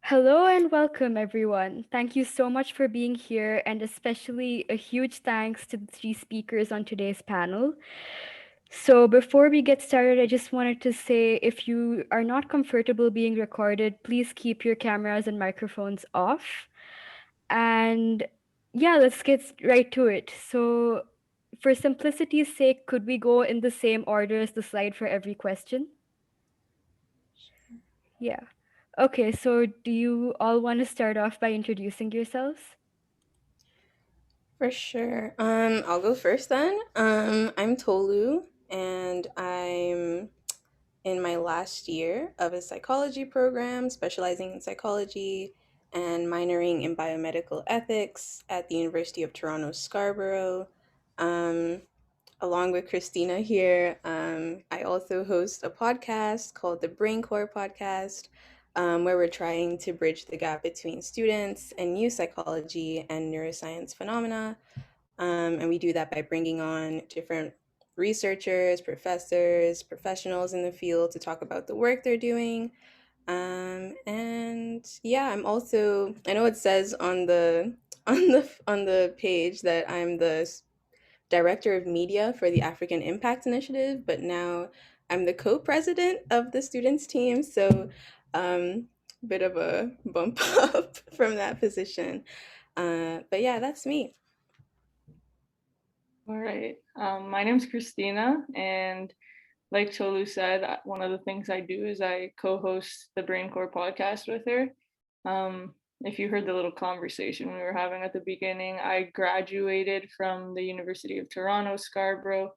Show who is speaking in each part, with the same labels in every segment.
Speaker 1: Hello and welcome, everyone. Thank you so much for being here, and especially a huge thanks to the three speakers on today's panel. So, before we get started, I just wanted to say if you are not comfortable being recorded, please keep your cameras and microphones off. And yeah, let's get right to it. So, for simplicity's sake, could we go in the same order as the slide for every question? Yeah. Okay, so do you all want to start off by introducing yourselves?
Speaker 2: For sure. I'll go first then. I'm Tolu, and I'm in my last year of a psychology program, specializing in psychology and minoring in biomedical ethics at the University of Toronto Scarborough. Um, Along with Kristina here, I also host a podcast called the Brain Core Podcast, where we're trying to bridge the gap between students and use psychology and neuroscience phenomena. And we do that by bringing on different researchers, professors, professionals in the field to talk about the work they're doing. And yeah, I'm also, I know it says on the on the page that I'm the director of media for the African Impact Initiative, but now I'm the co-president of the students team. So bit of a bump up from that position. But yeah, that's me.
Speaker 3: All right. My name's Kristina, and like Tolu said, one of the things I do is I co-host the Brain Core podcast with her. If you heard the little conversation we were having at the beginning, I graduated from the University of Toronto Scarborough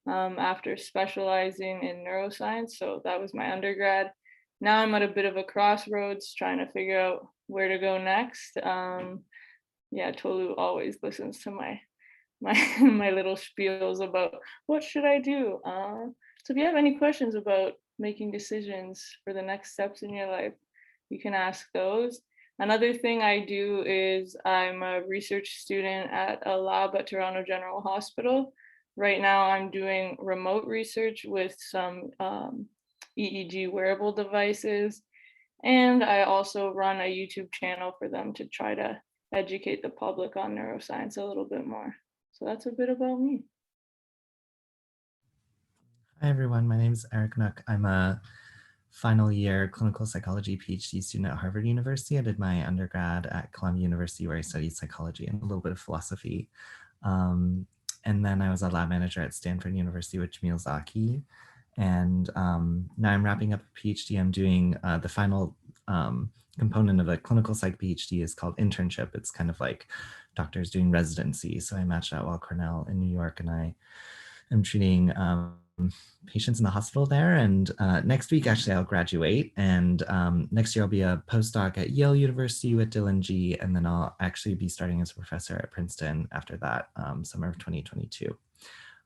Speaker 3: after specializing in neuroscience. So that was my undergrad. Now I'm at a bit of a crossroads trying to figure out where to go next. Yeah, Tolu always listens to my my little spiels about what should I do. So if you have any questions about making decisions for the next steps in your life, you can ask those. Another thing I do is I'm a research student at a lab at Toronto General Hospital. Right now, I'm doing remote research with some EEG wearable devices. And I also run a YouTube channel for them to try to educate the public on neuroscience a little bit more. So that's a bit about me.
Speaker 4: Hi everyone, my name is Eric Nook. I'm a final year clinical psychology PhD student at Harvard University. I did my undergrad at Columbia University where I studied psychology and a little bit of philosophy. And then I was a lab manager at Stanford University with Jamil Zaki. And now I'm wrapping up a PhD. I'm doing the final component of a clinical psych PhD is called internship. It's kind of like doctors doing residency. So I matched at Weill Cornell in New York, and I am treating patients in the hospital there. And next week, actually, I'll graduate. And next year, I'll be a postdoc at Yale University with Dylan G. And then I'll actually be starting as a professor at Princeton after that, summer of 2022.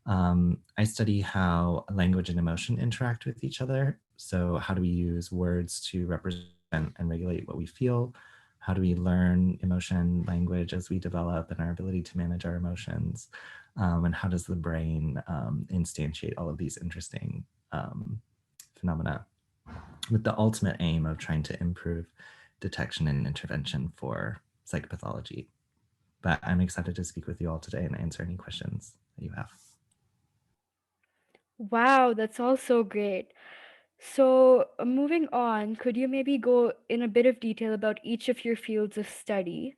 Speaker 4: I study how language and emotion interact with each other. So how do we use words to represent and regulate what we feel? How do we learn emotion language as we develop and our ability to manage our emotions? And how does the brain instantiate all of these interesting phenomena with the ultimate aim of trying to improve detection and intervention for psychopathology. But I'm excited to speak with you all today and answer any questions that you have.
Speaker 1: Wow, that's all so great. So, moving on, could you maybe go in a bit of detail about each of your fields of study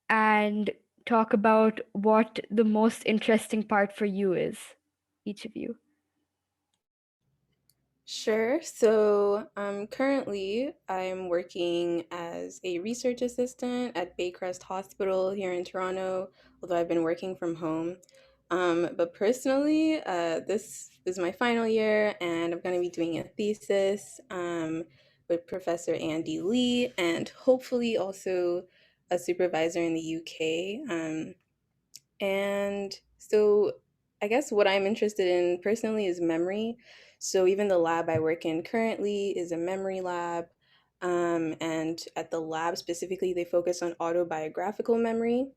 Speaker 1: and talk about what the most interesting part for you is, each of you?
Speaker 2: Sure. So currently, I'm working as a research assistant at Baycrest Hospital here in Toronto, although I've been working from home. But personally, this is my final year, and I'm going to be doing a thesis with Professor Andy Lee, and hopefully also a supervisor in the UK. And so I guess what I'm interested in personally is memory. So even the lab I work in currently is a memory lab. And at the lab specifically, they focus on autobiographical memory.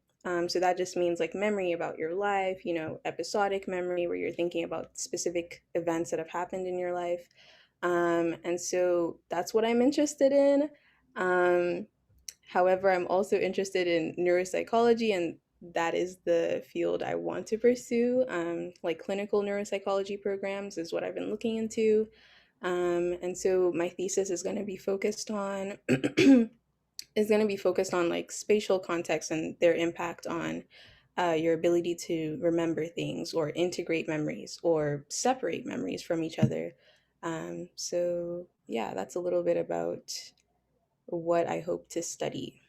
Speaker 2: So that just means like memory about your life, episodic memory where you're thinking about specific events that have happened in your life. And so that's what I'm interested in. Um, However, I'm also interested in neuropsychology, and that is the field I want to pursue. Like clinical neuropsychology programs is what I've been looking into. And so my thesis is going to be focused on like spatial context and their impact on your ability to remember things or integrate memories or separate memories from each other. So yeah, that's a little bit about what I hope to study.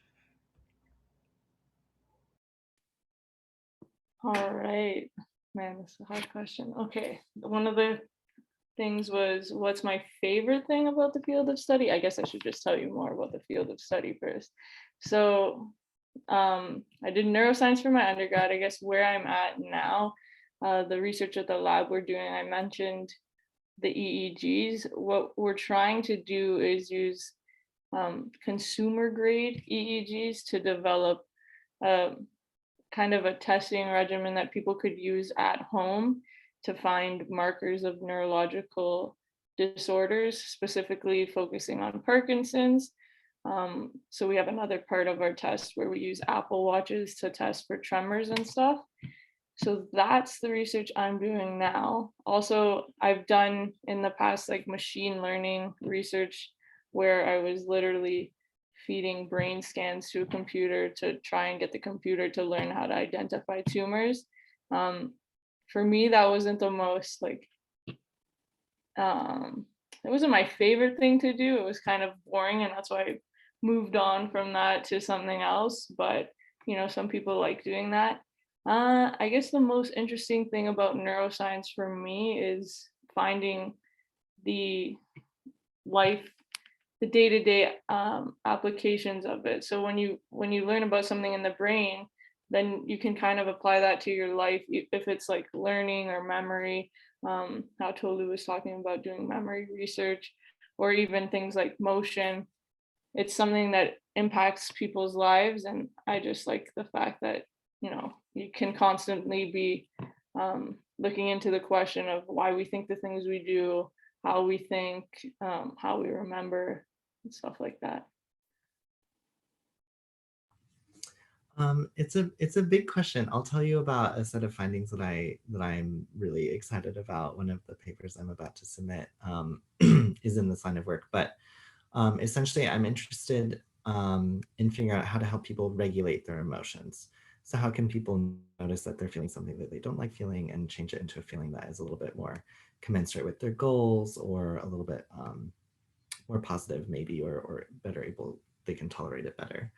Speaker 3: All right. Man, this is a hard question. Okay. One of the things was, what's my favorite thing about the field of study? I guess I should just tell you more about the field of study first. So I did neuroscience for my undergrad. I guess where I'm at now, the research at the lab we're doing, I mentioned the EEGs. What we're trying to do is use consumer grade EEGs to develop kind of a testing regimen that people could use at home to find markers of neurological disorders, specifically focusing on Parkinson's. So we have another part of our test where we use Apple Watches to test for tremors and stuff. So that's the research I'm doing now. Also, I've done in the past like machine learning research where I was literally feeding brain scans to a computer to try and get the computer to learn how to identify tumors. For me, that wasn't the most like, it wasn't my favorite thing to do. It was kind of boring, and that's why I moved on from that to something else. But you know, some people like doing that. I guess the most interesting thing about neuroscience for me is finding the life, the day-to-day applications of it. So when you learn about something in the brain, then you can kind of apply that to your life, if it's like learning or memory, how Tolu was talking about doing memory research, or even things like motion. It's something that impacts people's lives, and I just like the fact that, you know, you can constantly be looking into the question of why we think the things we do, how we think, how we remember, and stuff like that.
Speaker 4: It's a big question. I'll tell you about a set of findings that I'm really excited about. One of the papers I'm about to submit is in this line of work, but essentially I'm interested in figuring out how to help people regulate their emotions. So how can people notice that they're feeling something that they don't like feeling and change it into a feeling that is a little bit more commensurate with their goals, or a little bit more positive maybe, or better able, they can tolerate it better.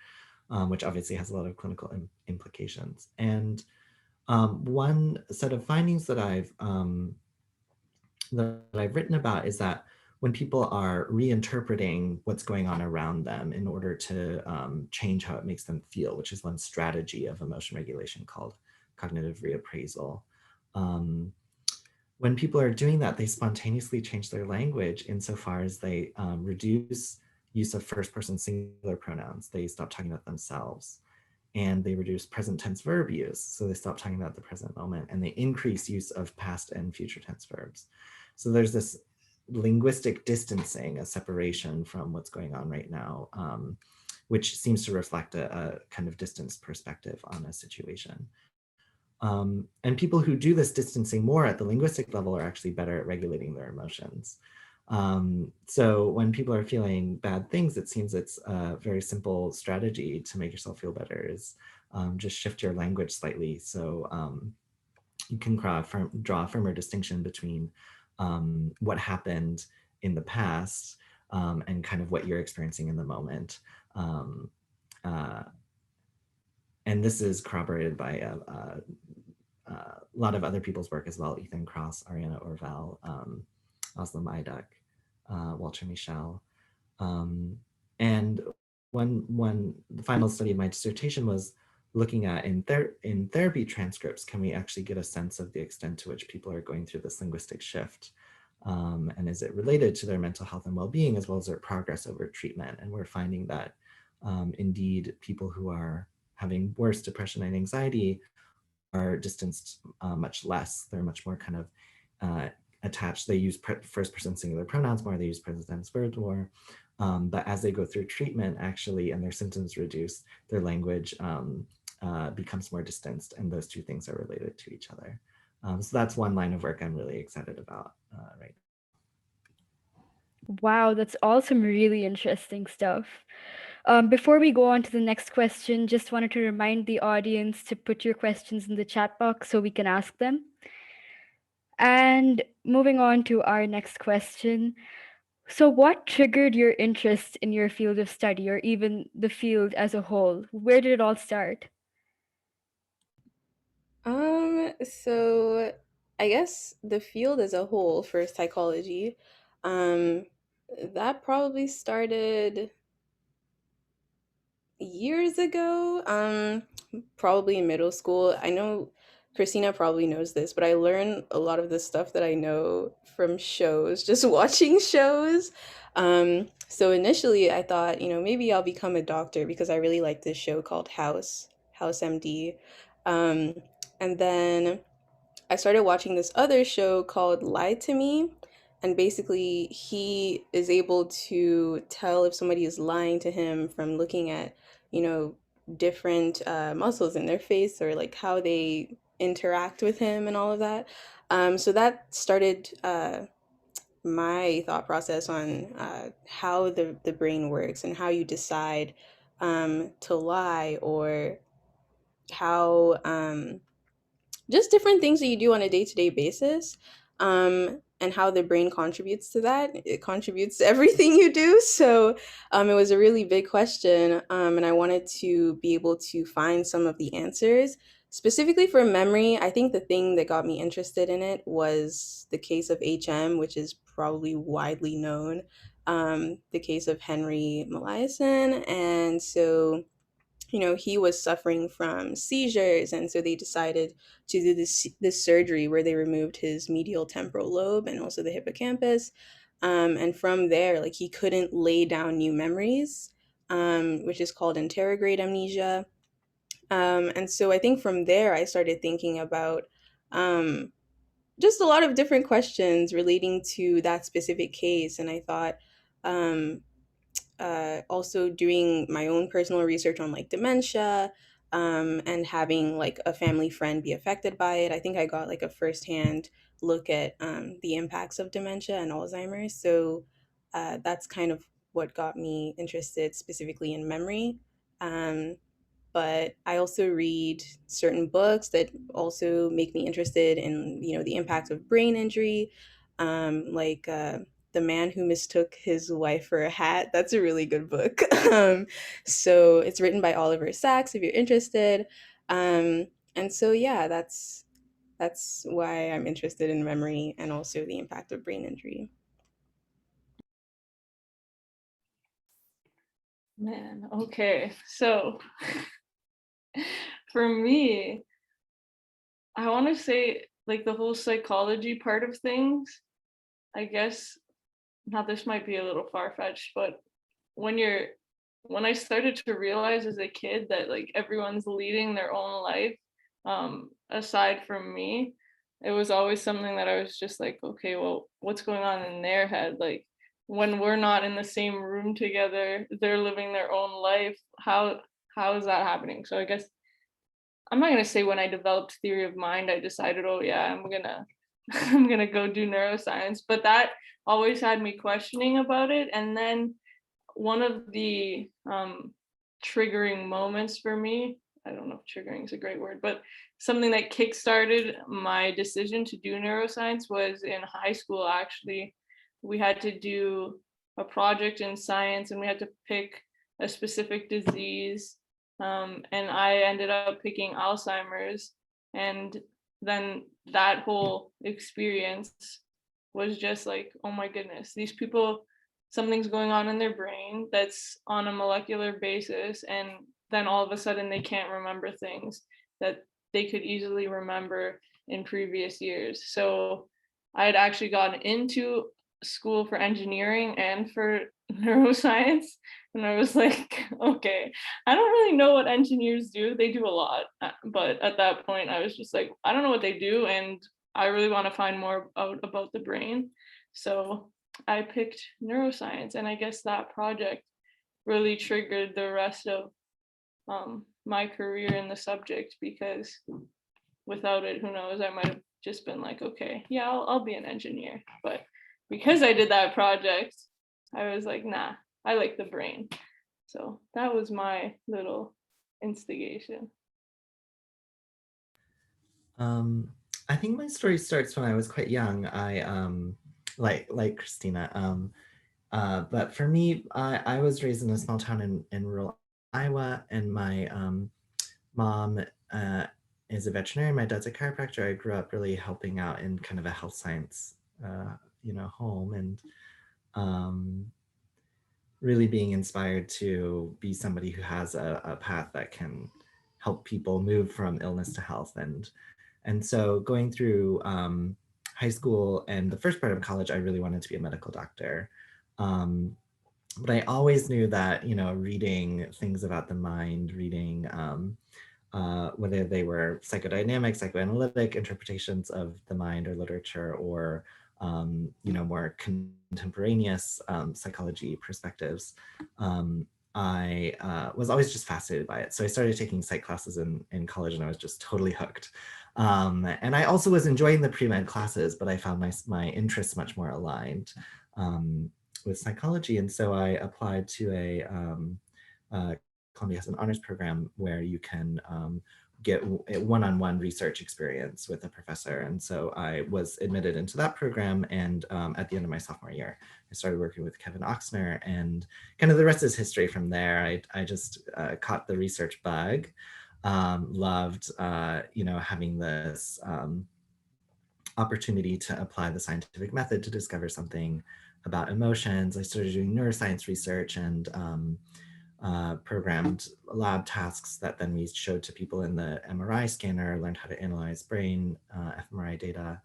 Speaker 4: Which obviously has a lot of clinical implications. And one set of findings that I've written about is that when people are reinterpreting what's going on around them in order to change how it makes them feel, which is one strategy of emotion regulation called cognitive reappraisal. When people are doing that, they spontaneously change their language insofar as they reduce use of first person singular pronouns. They stop talking about themselves, and they reduce present tense verb use. So they stop talking about the present moment, and they increase use of past and future tense verbs. So there's this linguistic distancing, a separation from what's going on right now, which seems to reflect a kind of distanced perspective on a situation. And people who do this distancing more at the linguistic level are actually better at regulating their emotions. So when people are feeling bad things, it seems it's a very simple strategy to make yourself feel better is just shift your language slightly. So you can draw a firmer distinction between what happened in the past and kind of what you're experiencing in the moment. And this is corroborated by a lot of other people's work as well: Ethan Cross, Ariana Orval, Aslam Ayduk, Walter Michel. And the final study of my dissertation was looking at in therapy transcripts, can we actually get a sense of the extent to which people are going through this linguistic shift? And is it related to their mental health and well-being as well as their progress over treatment? And we're finding that indeed people who are having worse depression and anxiety are distanced much less. They're much more kind of attached. They use first person singular pronouns more, they use present tense verbs more. But as they go through treatment, actually, and their symptoms reduce, their language becomes more distanced, and those two things are related to each other. So that's one line of work I'm really excited about right now.
Speaker 1: Wow, that's all some really interesting stuff. Before we go on to the next question, just wanted to remind the audience to put your questions in the chat box so we can ask them. And moving on to our next question. So what triggered your interest in your field of study, or even the field as a whole? Where did it all start?
Speaker 2: So I guess the field as a whole for psychology, um, that probably started years ago, probably in middle school. I know Christina probably knows this, but I learned a lot of the stuff that I know from shows, just watching shows. So initially I thought, maybe I'll become a doctor because I really like this show called House MD. Um, and then I started watching this other show called Lie to Me. And basically, he is able to tell if somebody is lying to him from looking at, you know, different muscles in their face or like how they interact with him and all of that. So that started my thought process on how the brain works and how you decide to lie, or how just different things that you do on a day-to-day basis, and how the brain contributes to that. It contributes to everything you do. So it was a really big question, and I wanted to be able to find some of the answers. Specifically for memory, I think the thing that got me interested in it was the case of HM, which is probably widely known, the case of Henry Molaison. And so he was suffering from seizures, and so they decided to do this surgery where they removed his medial temporal lobe and also the hippocampus. And from there, like, he couldn't lay down new memories, which is called anterograde amnesia. And so I think from there I started thinking about just a lot of different questions relating to that specific case, and I thought, um, also doing my own personal research on like dementia, and having like a family friend be affected by it. I think I got like a firsthand look at the impacts of dementia and Alzheimer's. So that's kind of what got me interested specifically in memory. Um, but I also read certain books that also make me interested in, the impact of brain injury, like The Man Who Mistook His Wife for a Hat. That's a really good book. So it's written by Oliver Sacks, if you're interested. And so yeah, that's why I'm interested in memory and also the impact of brain injury.
Speaker 3: Man, okay. So for me, I want to say like the whole psychology part of things, I guess, now this might be a little far-fetched, but when I started to realize as a kid that like everyone's leading their own life, aside from me, it was always something that I was just like, okay, well, what's going on in their head? Like, when we're not in the same room together, they're living their own life. How is that happening? So I guess I'm not gonna say when I developed theory of mind, I decided, oh yeah, I'm gonna go do neuroscience, but that always had me questioning about it. And then one of the triggering moments for me, I don't know if triggering is a great word, but something that kickstarted my decision to do neuroscience was in high school. Actually, we had to do a project in science and we had to pick a specific disease, and I ended up picking Alzheimer's. And then that whole experience was just like, oh my goodness, these people, something's going on in their brain that's on a molecular basis, and then all of a sudden they can't remember things that they could easily remember in previous years. So I had actually gotten into school for engineering and for neuroscience, and I was like, okay, I don't really know what engineers do. They do a lot, but at that point I was just like, I don't know what they do, and I really want to find more out about the brain. So I picked neuroscience, and I guess that project really triggered the rest of my career in the subject, because without it, who knows, I might have just been like, okay, yeah, I'll be an engineer. But because I did that project, I was like, nah, I like the brain. So that was my little instigation.
Speaker 4: I think my story starts when I was quite young. I like Kristina. But for me, I was raised in a small town in rural Iowa, and my mom is a veterinarian. My dad's a chiropractor. I grew up really helping out in kind of a health science, home, and really being inspired to be somebody who has a path that can help people move from illness to health. And so going through high school and the first part of college, I really wanted to be a medical doctor. But I always knew that, reading things about the mind, reading whether they were psychodynamic, psychoanalytic interpretations of the mind or literature, or more contemporaneous psychology perspectives, I was always just fascinated by it. So I started taking psych classes in college, and I was just totally hooked. And I also was enjoying the pre-med classes, but I found my interests much more aligned with psychology. And so I applied to a Columbia has an honors program where you can get one-on-one research experience with a professor. And so I was admitted into that program. And at the end of my sophomore year, I started working with Kevin Oxner, and kind of the rest is history from there. I just caught the research bug, loved, having this opportunity to apply the scientific method to discover something about emotions. I started doing neuroscience research and programmed lab tasks that then we showed to people in the MRI scanner, learned how to analyze brain fMRI data,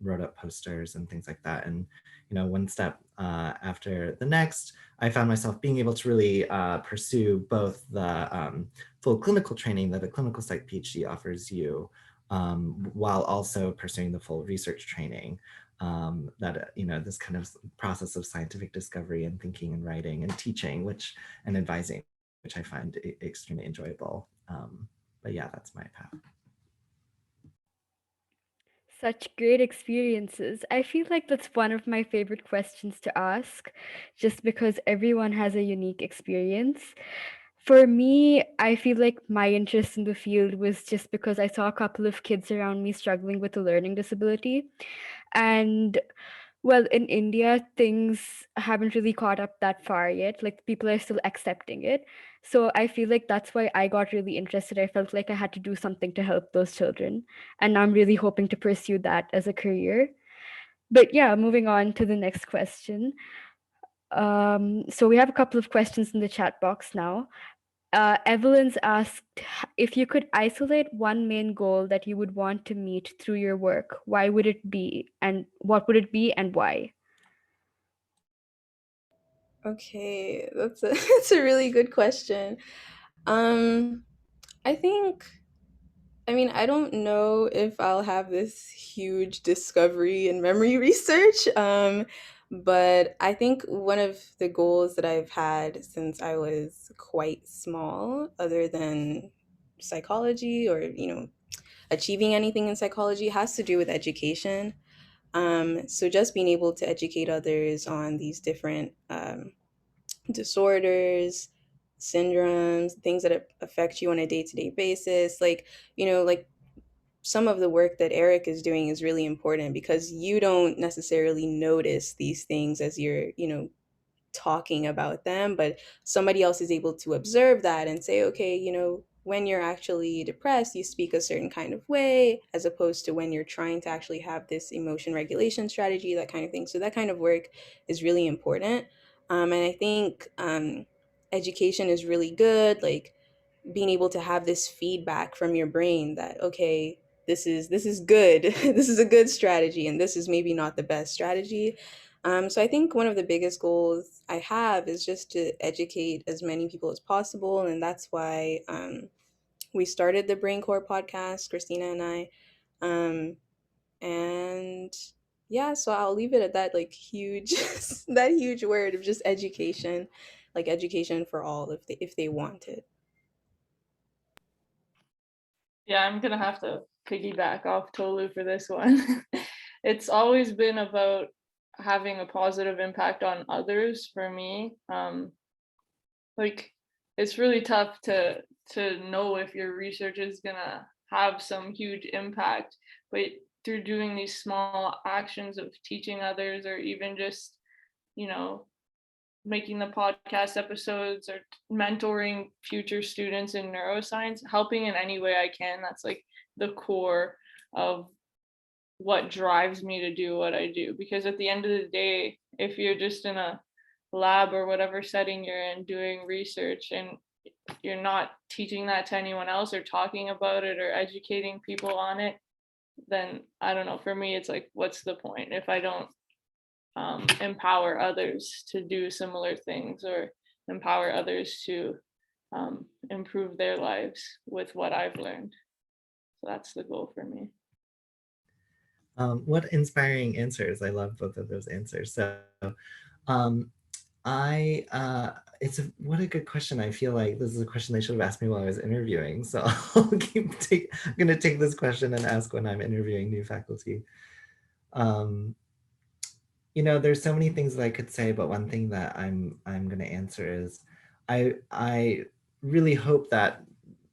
Speaker 4: wrote up posters and things like that. And one step after the next, I found myself being able to really pursue both the full clinical training that a clinical psych PhD offers you, while also pursuing the full research training. That this kind of process of scientific discovery and thinking and writing and teaching, and advising, which I find extremely enjoyable. But yeah, that's my path.
Speaker 1: Such great experiences. I feel like that's one of my favorite questions to ask, just because everyone has a unique experience. For me, I feel like my interest in the field was just because I saw a couple of kids around me struggling with a learning disability. And well, in India, things haven't really caught up that far yet. Like, people are still accepting it. So I feel like that's why I got really interested. I felt like I had to do something to help those children. And now I'm really hoping to pursue that as a career. But yeah, moving on to the next question. So we have a couple of questions in the chat box now. Evelyn's asked, if you could isolate one main goal that you would want to meet through your work, why would it be, and what would it be, and why?
Speaker 2: Okay, that's a really good question. I think, I don't know if I'll have this huge discovery in memory research, but I think one of the goals that I've had since I was quite small, other than psychology or, achieving anything in psychology, has to do with education. So just being able to educate others on these different disorders, syndromes, things that affect you on a day-to-day basis, like some of the work that Eric is doing is really important because you don't necessarily notice these things as you're, talking about them, but somebody else is able to observe that and say, okay, when you're actually depressed, you speak a certain kind of way, as opposed to when you're trying to actually have this emotion regulation strategy, that kind of thing. So that kind of work is really important. And I think education is really good, like being able to have this feedback from your brain that, okay, this is good, this is a good strategy, and this is maybe not the best strategy. So I think one of the biggest goals I have is just to educate as many people as possible, and that's why we started the Brain Core podcast, Kristina and I, and yeah, so I'll leave it at that, like, huge that huge word of just education, like education for all if they want it.
Speaker 3: Yeah, I'm gonna have to piggyback off Tolu for this one. It's always been about having a positive impact on others for me. Like it's really tough to know if your research is gonna have some huge impact, but through doing these small actions of teaching others or even just, you know, making the podcast episodes or mentoring future students in neuroscience, helping in any way I can. That's like the core of what drives me to do what I do. Because at the end of the day, if you're just in a lab or whatever setting you're in doing research and you're not teaching that to anyone else or talking about it or educating people on it, then I don't know. For me, it's like, what's the point if I don't empower others to do similar things or empower others to improve their lives with what I've learned. So that's the goal for me.
Speaker 4: What inspiring answers. I love both of those answers. So um, what a good question. I feel like this is a question they should have asked me while I was interviewing. So I'm gonna take this question and ask when I'm interviewing new faculty. You know, there's so many things that I could say, but one thing that I'm gonna answer is I really hope that,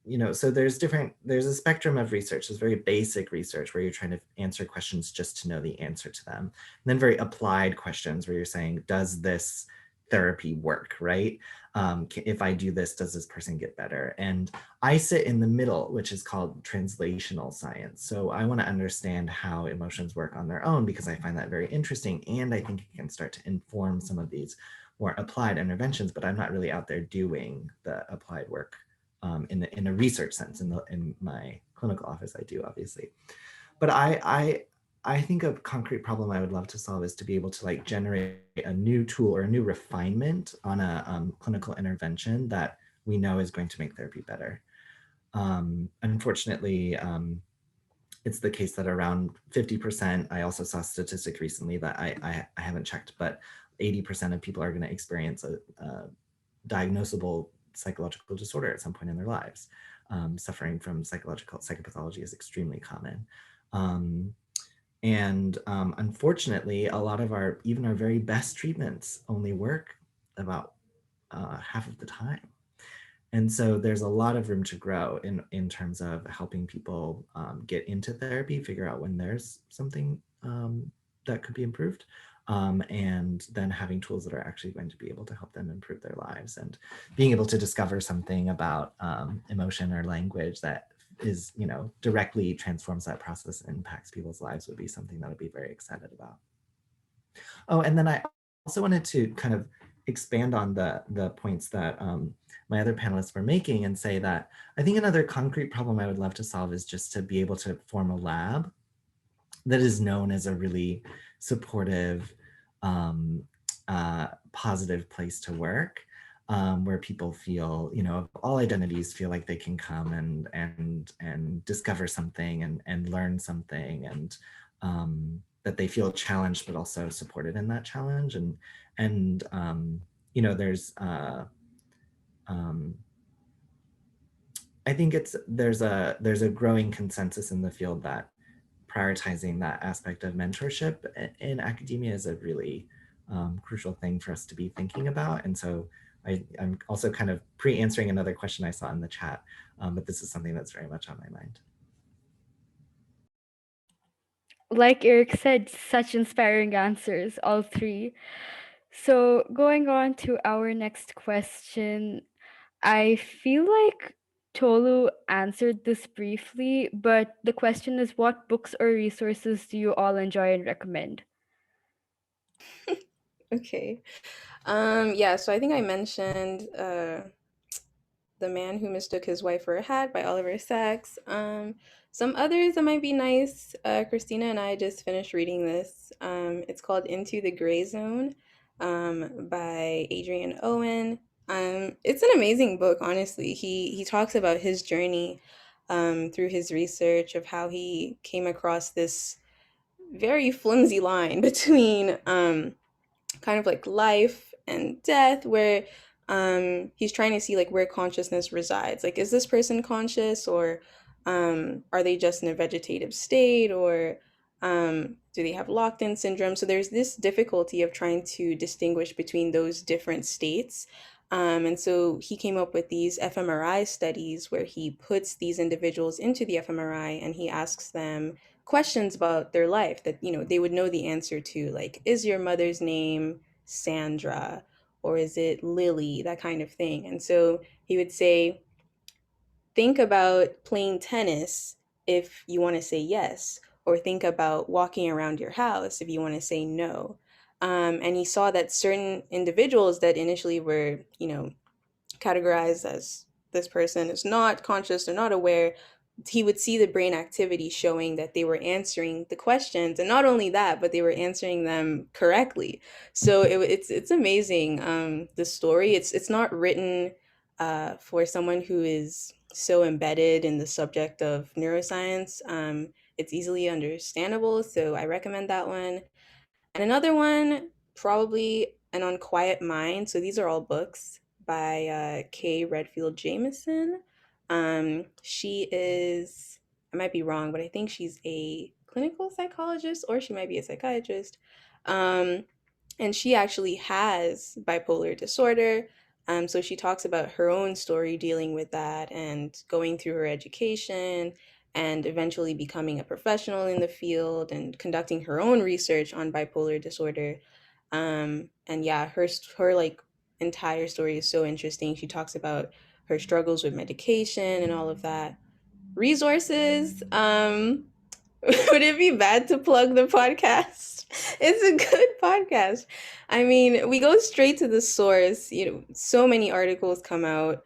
Speaker 4: you know, so there's a spectrum of research. There's very basic research where you're trying to answer questions just to know the answer to them. And then very applied questions where you're saying, does this therapy work, right? If I do this, does this person get better? And I sit in the middle, which is called translational science. So I want to understand how emotions work on their own because I find that very interesting. And I think it can start to inform some of these more applied interventions, but I'm not really out there doing the applied work in a research sense. In my clinical office, I do, obviously. But I think a concrete problem I would love to solve is to be able to like generate a new tool or a new refinement on a clinical intervention that we know is going to make therapy better. Unfortunately, it's the case that around 50%, I also saw a statistic recently that I haven't checked, but 80% of people are going to experience a diagnosable psychological disorder at some point in their lives. Suffering from psychopathology is extremely common. Unfortunately, a lot of even our very best treatments only work about half of the time. And so there's a lot of room to grow in terms of helping people get into therapy, figure out when there's something that could be improved, and then having tools that are actually going to be able to help them improve their lives, and being able to discover something about emotion or language that is, you know, directly transforms that process and impacts people's lives would be something that I'd be very excited about. Oh, and then I also wanted to kind of expand on the points that my other panelists were making and say that I think another concrete problem I would love to solve is just to be able to form a lab that is known as a really supportive, positive place to work, where people feel, you know, of all identities feel like they can come and discover something and learn something, and that they feel challenged but also supported in that challenge. And you know, I think there's a growing consensus in the field that prioritizing that aspect of mentorship in academia is a really crucial thing for us to be thinking about. And so I'm also kind of pre-answering another question I saw in the chat, but this is something that's very much on my mind.
Speaker 1: Like Eric said, such inspiring answers, all three. So, going on to our next question, I feel like Tolu answered this briefly, but the question is, what books or resources do you all enjoy and recommend?
Speaker 2: Okay. Yeah, so I think I mentioned The Man Who Mistook His Wife for a Hat by Oliver Sacks. Some others that might be nice. Christina and I just finished reading this. It's called Into the Gray Zone by Adrian Owen. It's an amazing book, honestly. He talks about his journey through his research of how he came across this very flimsy line between kind of like life and death, where he's trying to see like where consciousness resides. Like, is this person conscious, or are they just in a vegetative state, or do they have locked-in syndrome? So there's this difficulty of trying to distinguish between those different states. And so he came up with these fMRI studies where he puts these individuals into the fMRI and he asks them questions about their life that, you know, they would know the answer to, like, is your mother's name Sandra, or is it Lily, that kind of thing. And so he would say, think about playing tennis if you want to say yes, or think about walking around your house if you want to say no. And he saw that certain individuals that initially were, you know, categorized as this person is not conscious or not aware, he would see the brain activity showing that they were answering the questions, and not only that, but they were answering them correctly. So it's amazing. The story, it's not written for someone who is so embedded in the subject of neuroscience. It's easily understandable, so I recommend that one. And another one, probably An Unquiet Mind. So these are all books by Kay Redfield Jamison. She is, I might be wrong, but I think she's a clinical psychologist, or she might be a psychiatrist. Um, and she actually has bipolar disorder. So she talks about her own story dealing with that and going through her education and eventually becoming a professional in the field and conducting her own research on bipolar disorder. And yeah, her like entire story is so interesting. She talks about her struggles with medication and all of that. Resources, would it be bad to plug the podcast? It's a good podcast. I mean, we go straight to the source. You know, so many articles come out,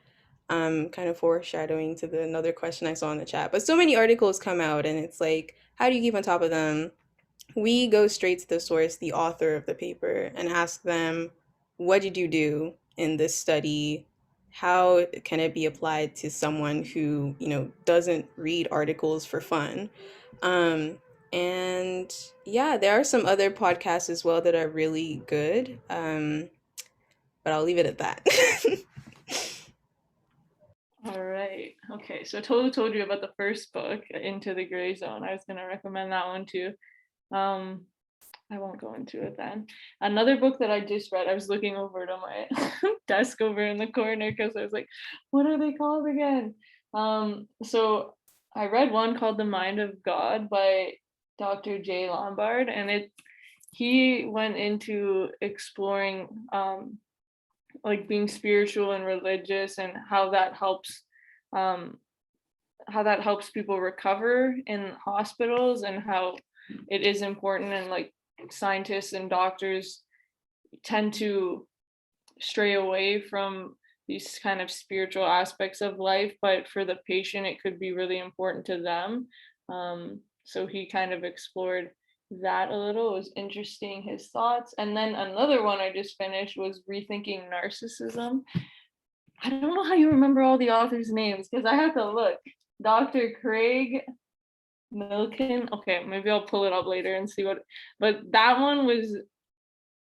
Speaker 2: kind of foreshadowing to another question I saw in the chat. But so many articles come out, and it's like, how do you keep on top of them? We go straight to the source, the author of the paper, and ask them, what did you do in this study? How can it be applied to someone who, you know, doesn't read articles for fun? Um, and yeah, there are some other podcasts as well that are really good. But I'll leave it at that.
Speaker 3: All right. Okay. So Tolu told you about the first book, Into the Gray Zone. I was going to recommend that one too. I won't go into it then. Another book that I just read, I was looking over to my desk over in the corner because I was like, what are they called again? So I read one called The Mind of God by Dr. J Lombard, and he went into exploring like being spiritual and religious and how that helps people recover in hospitals, and how it is important, and like scientists and doctors tend to stray away from these kind of spiritual aspects of life, but for the patient it could be really important to them. So he kind of explored that a little. It was interesting, his thoughts. And then another one I just finished was Rethinking Narcissism. I don't know how you remember all the authors' names because I have to look. Dr. Craig Milken. Okay, maybe I'll pull it up later and see what. But that one was.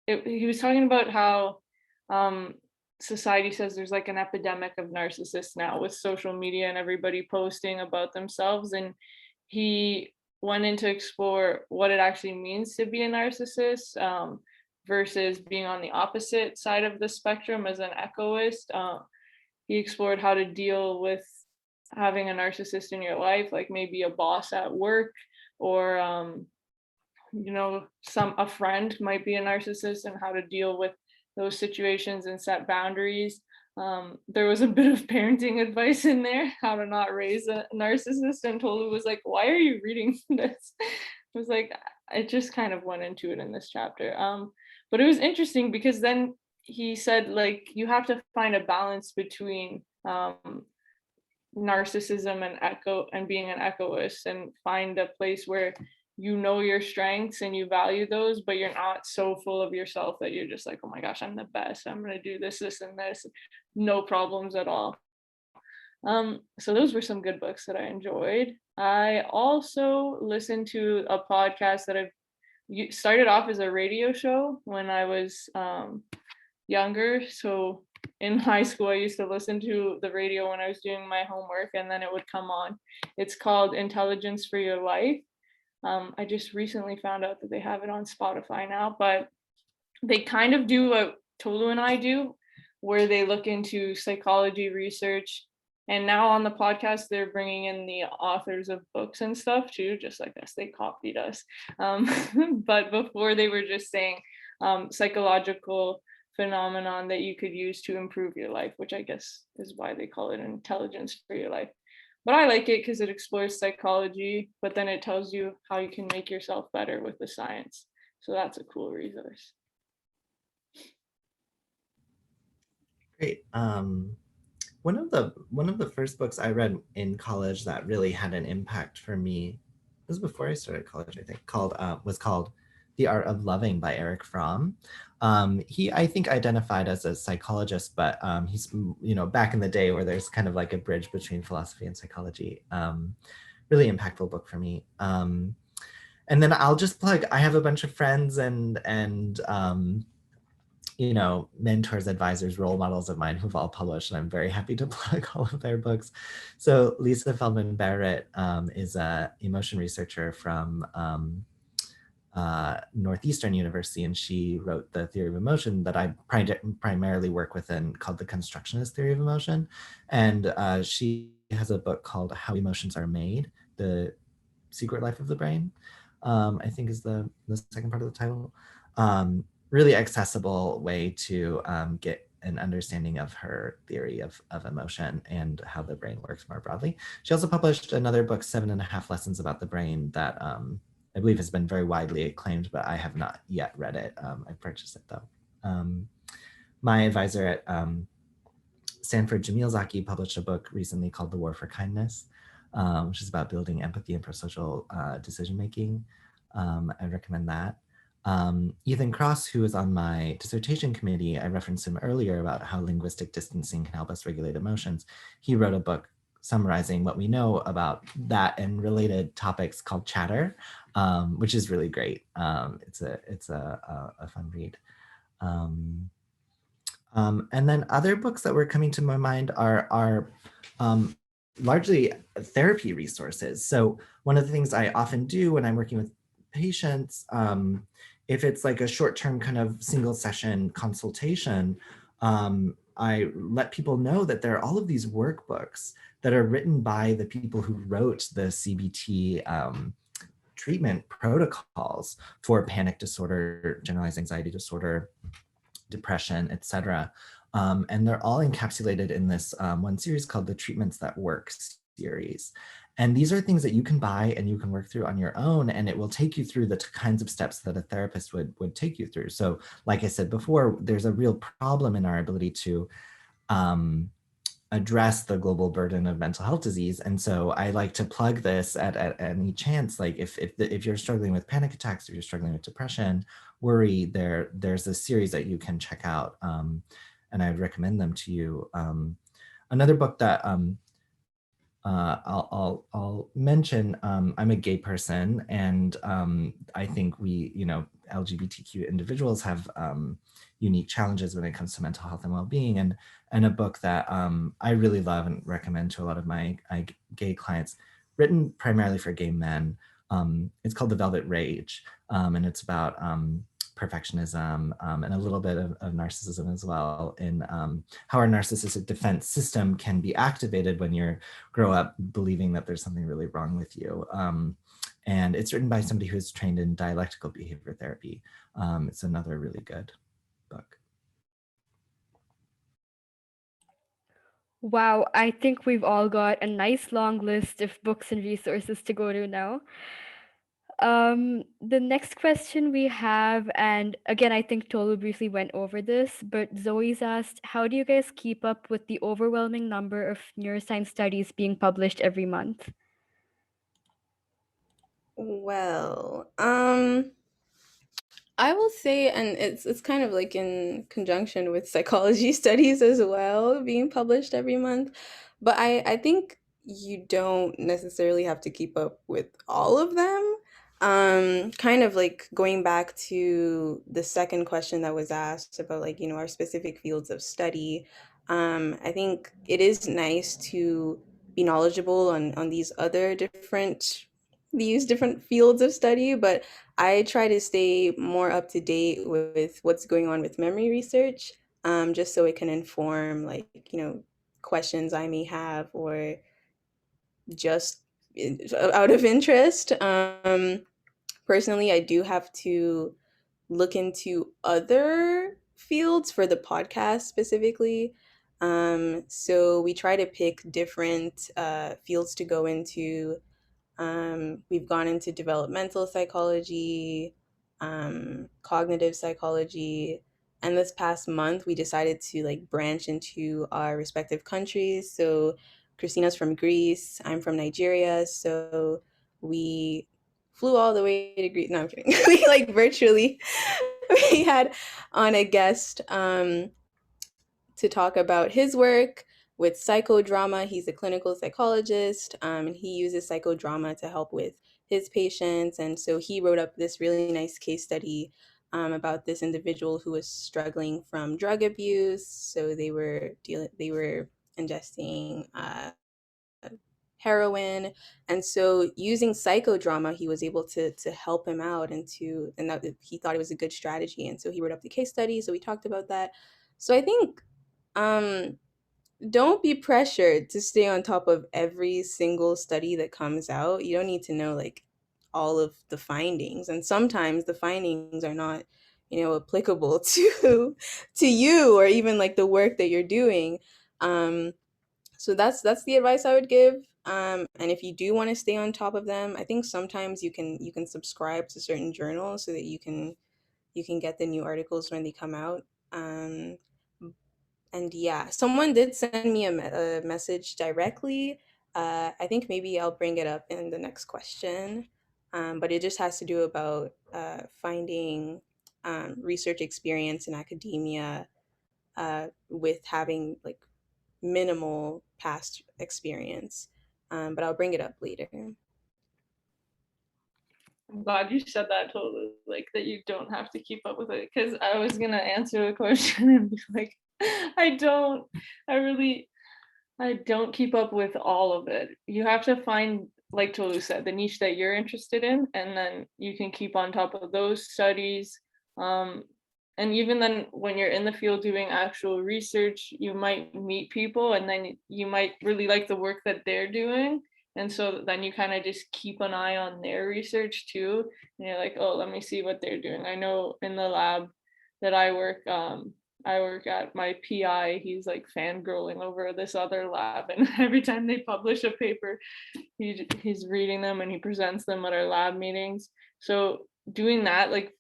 Speaker 3: He was talking about how society says there's like an epidemic of narcissists now with social media and everybody posting about themselves, and he went in to explore what it actually means to be a narcissist versus being on the opposite side of the spectrum as an echoist. He explored how to deal with having a narcissist in your life, like maybe a boss at work, or a friend might be a narcissist, and how to deal with those situations and set boundaries. There was a bit of parenting advice in there, how to not raise a narcissist, and Tolu was like, why are you reading this? I was like, it just kind of went into it in this chapter. But it was interesting because then he said, like, you have to find a balance between narcissism and being an echoist, and find a place where you know your strengths and you value those, but you're not so full of yourself that you're just like, oh my gosh, I'm the best, I'm going to do this, this, and this, no problems at all. So those were some good books that I enjoyed. I also listened to a podcast that I've started off as a radio show when I was younger. So in high school, I used to listen to the radio when I was doing my homework, and then it would come on. It's called Intelligence for Your Life. I just recently found out that they have it on Spotify now, but they kind of do what Tolu and I do, where they look into psychology research. And now on the podcast, they're bringing in the authors of books and stuff too, just like us. They copied us. But before they were just saying psychological phenomenon that you could use to improve your life, which I guess is why they call it intelligence for your life. But I like it because it explores psychology, but then it tells you how you can make yourself better with the science. So that's a cool resource.
Speaker 4: Great. One of the first books I read in college that really had an impact for me, it was before I started college, I think, was called The Art of Loving by Erich Fromm. He, I think, identified as a psychologist, but he's, back in the day where there's kind of like a bridge between philosophy and psychology. Really impactful book for me. And then I'll just plug, I have a bunch of friends and mentors, advisors, role models of mine who've all published, and I'm very happy to plug all of their books. So Lisa Feldman Barrett is an emotion researcher from Northeastern University, and she wrote the theory of emotion that I primarily work with in, called the constructionist theory of emotion. And she has a book called How Emotions Are Made, The Secret Life of the Brain, I think is the second part of the title. Really accessible way to get an understanding of her theory of emotion and how the brain works more broadly. She also published another book, 7.5 Lessons About the Brain, that I believe has been very widely acclaimed, but I have not yet read it. I purchased it though. My advisor at Stanford, Jamil Zaki, published a book recently called The War for Kindness, which is about building empathy and prosocial decision-making. I recommend that. Ethan Cross, who is on my dissertation committee, I referenced him earlier about how linguistic distancing can help us regulate emotions. He wrote a book summarizing what we know about that and related topics called Chatter, which is really great. It's a fun read. And then other books that were coming to my mind are largely therapy resources. So one of the things I often do when I'm working with patients, if it's like a short-term kind of single session consultation, I let people know that there are all of these workbooks that are written by the people who wrote the CBT treatment protocols for panic disorder, generalized anxiety disorder, depression, etc. And they're all encapsulated in this one series called the Treatments That Work series. And these are things that you can buy and you can work through on your own, and it will take you through the kinds of steps that a therapist would take you through. So like I said before, there's a real problem in our ability to address the global burden of mental health disease. And so I like to plug this at any chance, like if you're struggling with panic attacks, if you're struggling with depression, worry, there's a series that you can check out, and I would recommend them to you. Another book that I'll mention, I'm a gay person, and I think we, LGBTQ individuals have unique challenges when it comes to mental health and well-being, and a book that I really love and recommend to a lot of my gay clients, written primarily for gay men. It's called The Velvet Rage, and it's about perfectionism and a little bit of narcissism as well, in how our narcissistic defense system can be activated when you grow up believing that there's something really wrong with you. And it's written by somebody who's trained in dialectical behavior therapy. It's another really good book.
Speaker 1: Wow, I think we've all got a nice long list of books and resources to go to now. The next question we have, and again, I think Tolu briefly went over this, but Zoe's asked, how do you guys keep up with the overwhelming number of neuroscience studies being published every month?
Speaker 2: Well, I will say, and it's kind of like in conjunction with psychology studies as well, being published every month. But I think you don't necessarily have to keep up with all of them. Kind of like going back to the second question that was asked about like, our specific fields of study. I think it is nice to be knowledgeable on these different fields of study, but I try to stay more up to date with what's going on with memory research, just so it can inform like, questions I may have or just out of interest. Personally, I do have to look into other fields for the podcast specifically. So we try to pick different fields to go into. We've gone into developmental psychology, cognitive psychology, and this past month we decided to like branch into our respective countries. So Christina's from Greece, I'm from Nigeria, so we flew all the way to Greece. No, I'm kidding. We like virtually we had on a guest to talk about his work with psychodrama. He's a clinical psychologist, and he uses psychodrama to help with his patients. And so he wrote up this really nice case study about this individual who was struggling from drug abuse. So they were ingesting heroin, and so using psychodrama he was able to help him out and that he thought it was a good strategy, and so he wrote up the case study, so we talked about that. So I think um don't be pressured to stay on top of every single study that comes out. You don't need to know like all of the findings, and sometimes the findings are not, applicable to you or even like the work that you're doing. So that's the advice I would give. And if you do want to stay on top of them, I think sometimes you can subscribe to certain journals so that you can get the new articles when they come out. And yeah, someone did send me a message directly. I think maybe I'll bring it up in the next question. But it just has to do about finding research experience in academia with having like minimal past experience. But I'll bring it up later.
Speaker 3: I'm glad you said that, totally, like that you don't have to keep up with it, because I was gonna answer the question and be like, I don't keep up with all of it. You have to find, like Tolu said, the niche that you're interested in, and then you can keep on top of those studies. And even then, when you're in the field doing actual research, you might meet people and then you might really like the work that they're doing. And so then you kind of just keep an eye on their research too. And you're like, oh, let me see what they're doing. I know in the lab that I work at, my PI, he's like fangirling over this other lab. And every time they publish a paper, he's reading them and he presents them at our lab meetings. So doing that, like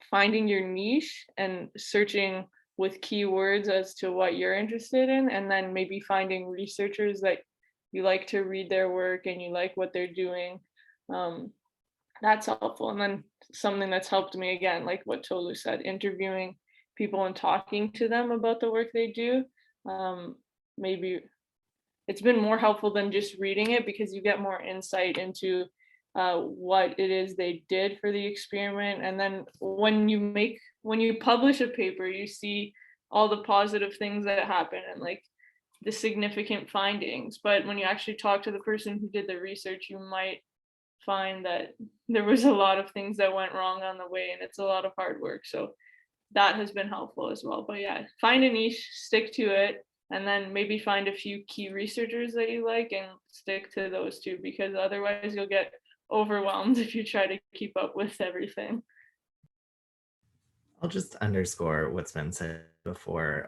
Speaker 3: finding your niche and searching with keywords as to what you're interested in, and then maybe finding researchers that you like to read their work and you like what they're doing. That's helpful. And then something that's helped me, again, like what Tolu said, interviewing people and talking to them about the work they do. Maybe it's been more helpful than just reading it, because you get more insight into what it is they did for the experiment. And then when you publish a paper, you see all the positive things that happen and like the significant findings. But when you actually talk to the person who did the research, you might find that there was a lot of things that went wrong on the way, and it's a lot of hard work. So that has been helpful as well. But yeah, find a niche, stick to it, and then maybe find a few key researchers that you like and stick to those two, because otherwise you'll get overwhelmed if you try to keep up with everything.
Speaker 4: I'll just underscore what's been said before.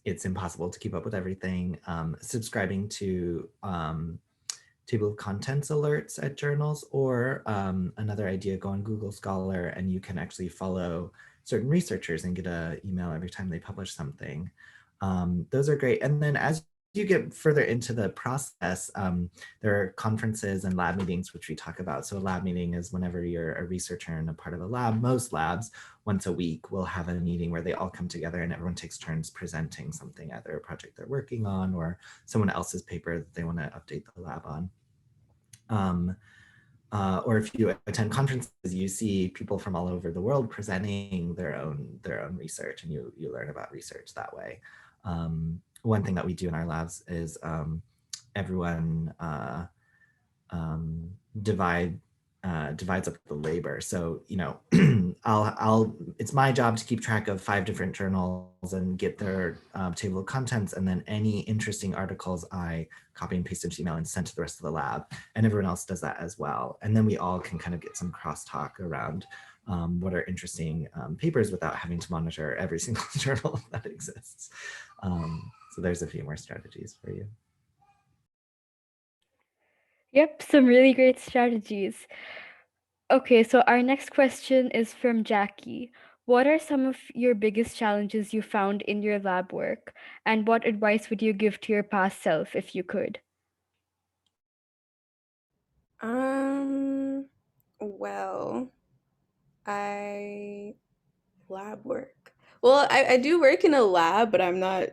Speaker 4: It's impossible to keep up with everything. Subscribing to table of contents alerts at journals, or another idea, go on Google Scholar and you can actually follow certain researchers and get an email every time they publish something. Those are great. And then as you get further into the process, there are conferences and lab meetings, which we talk about. So a lab meeting is whenever you're a researcher and a part of a lab. Most labs, once a week, will have a meeting where they all come together and everyone takes turns presenting something, either a project they're working on or someone else's paper that they want to update the lab on. or if you attend conferences, you see people from all over the world presenting their own research, and you learn about research that way. One thing that we do in our labs is everyone divides up the labor. So, you know, it's my job to keep track of 5 different journals and get their table of contents, and then any interesting articles I copy and paste into email and send to the rest of the lab, and everyone else does that as well. And then we all can kind of get some crosstalk around what are interesting papers without having to monitor every single journal that exists. So there's a few more strategies for you.
Speaker 1: Yep, some really great strategies. Okay, so our next question is from Jackie. What are some of your biggest challenges you found in your lab work, and what advice would you give to your past self if you could?
Speaker 2: Well, I lab work. Well, I do work in a lab, but I'm not,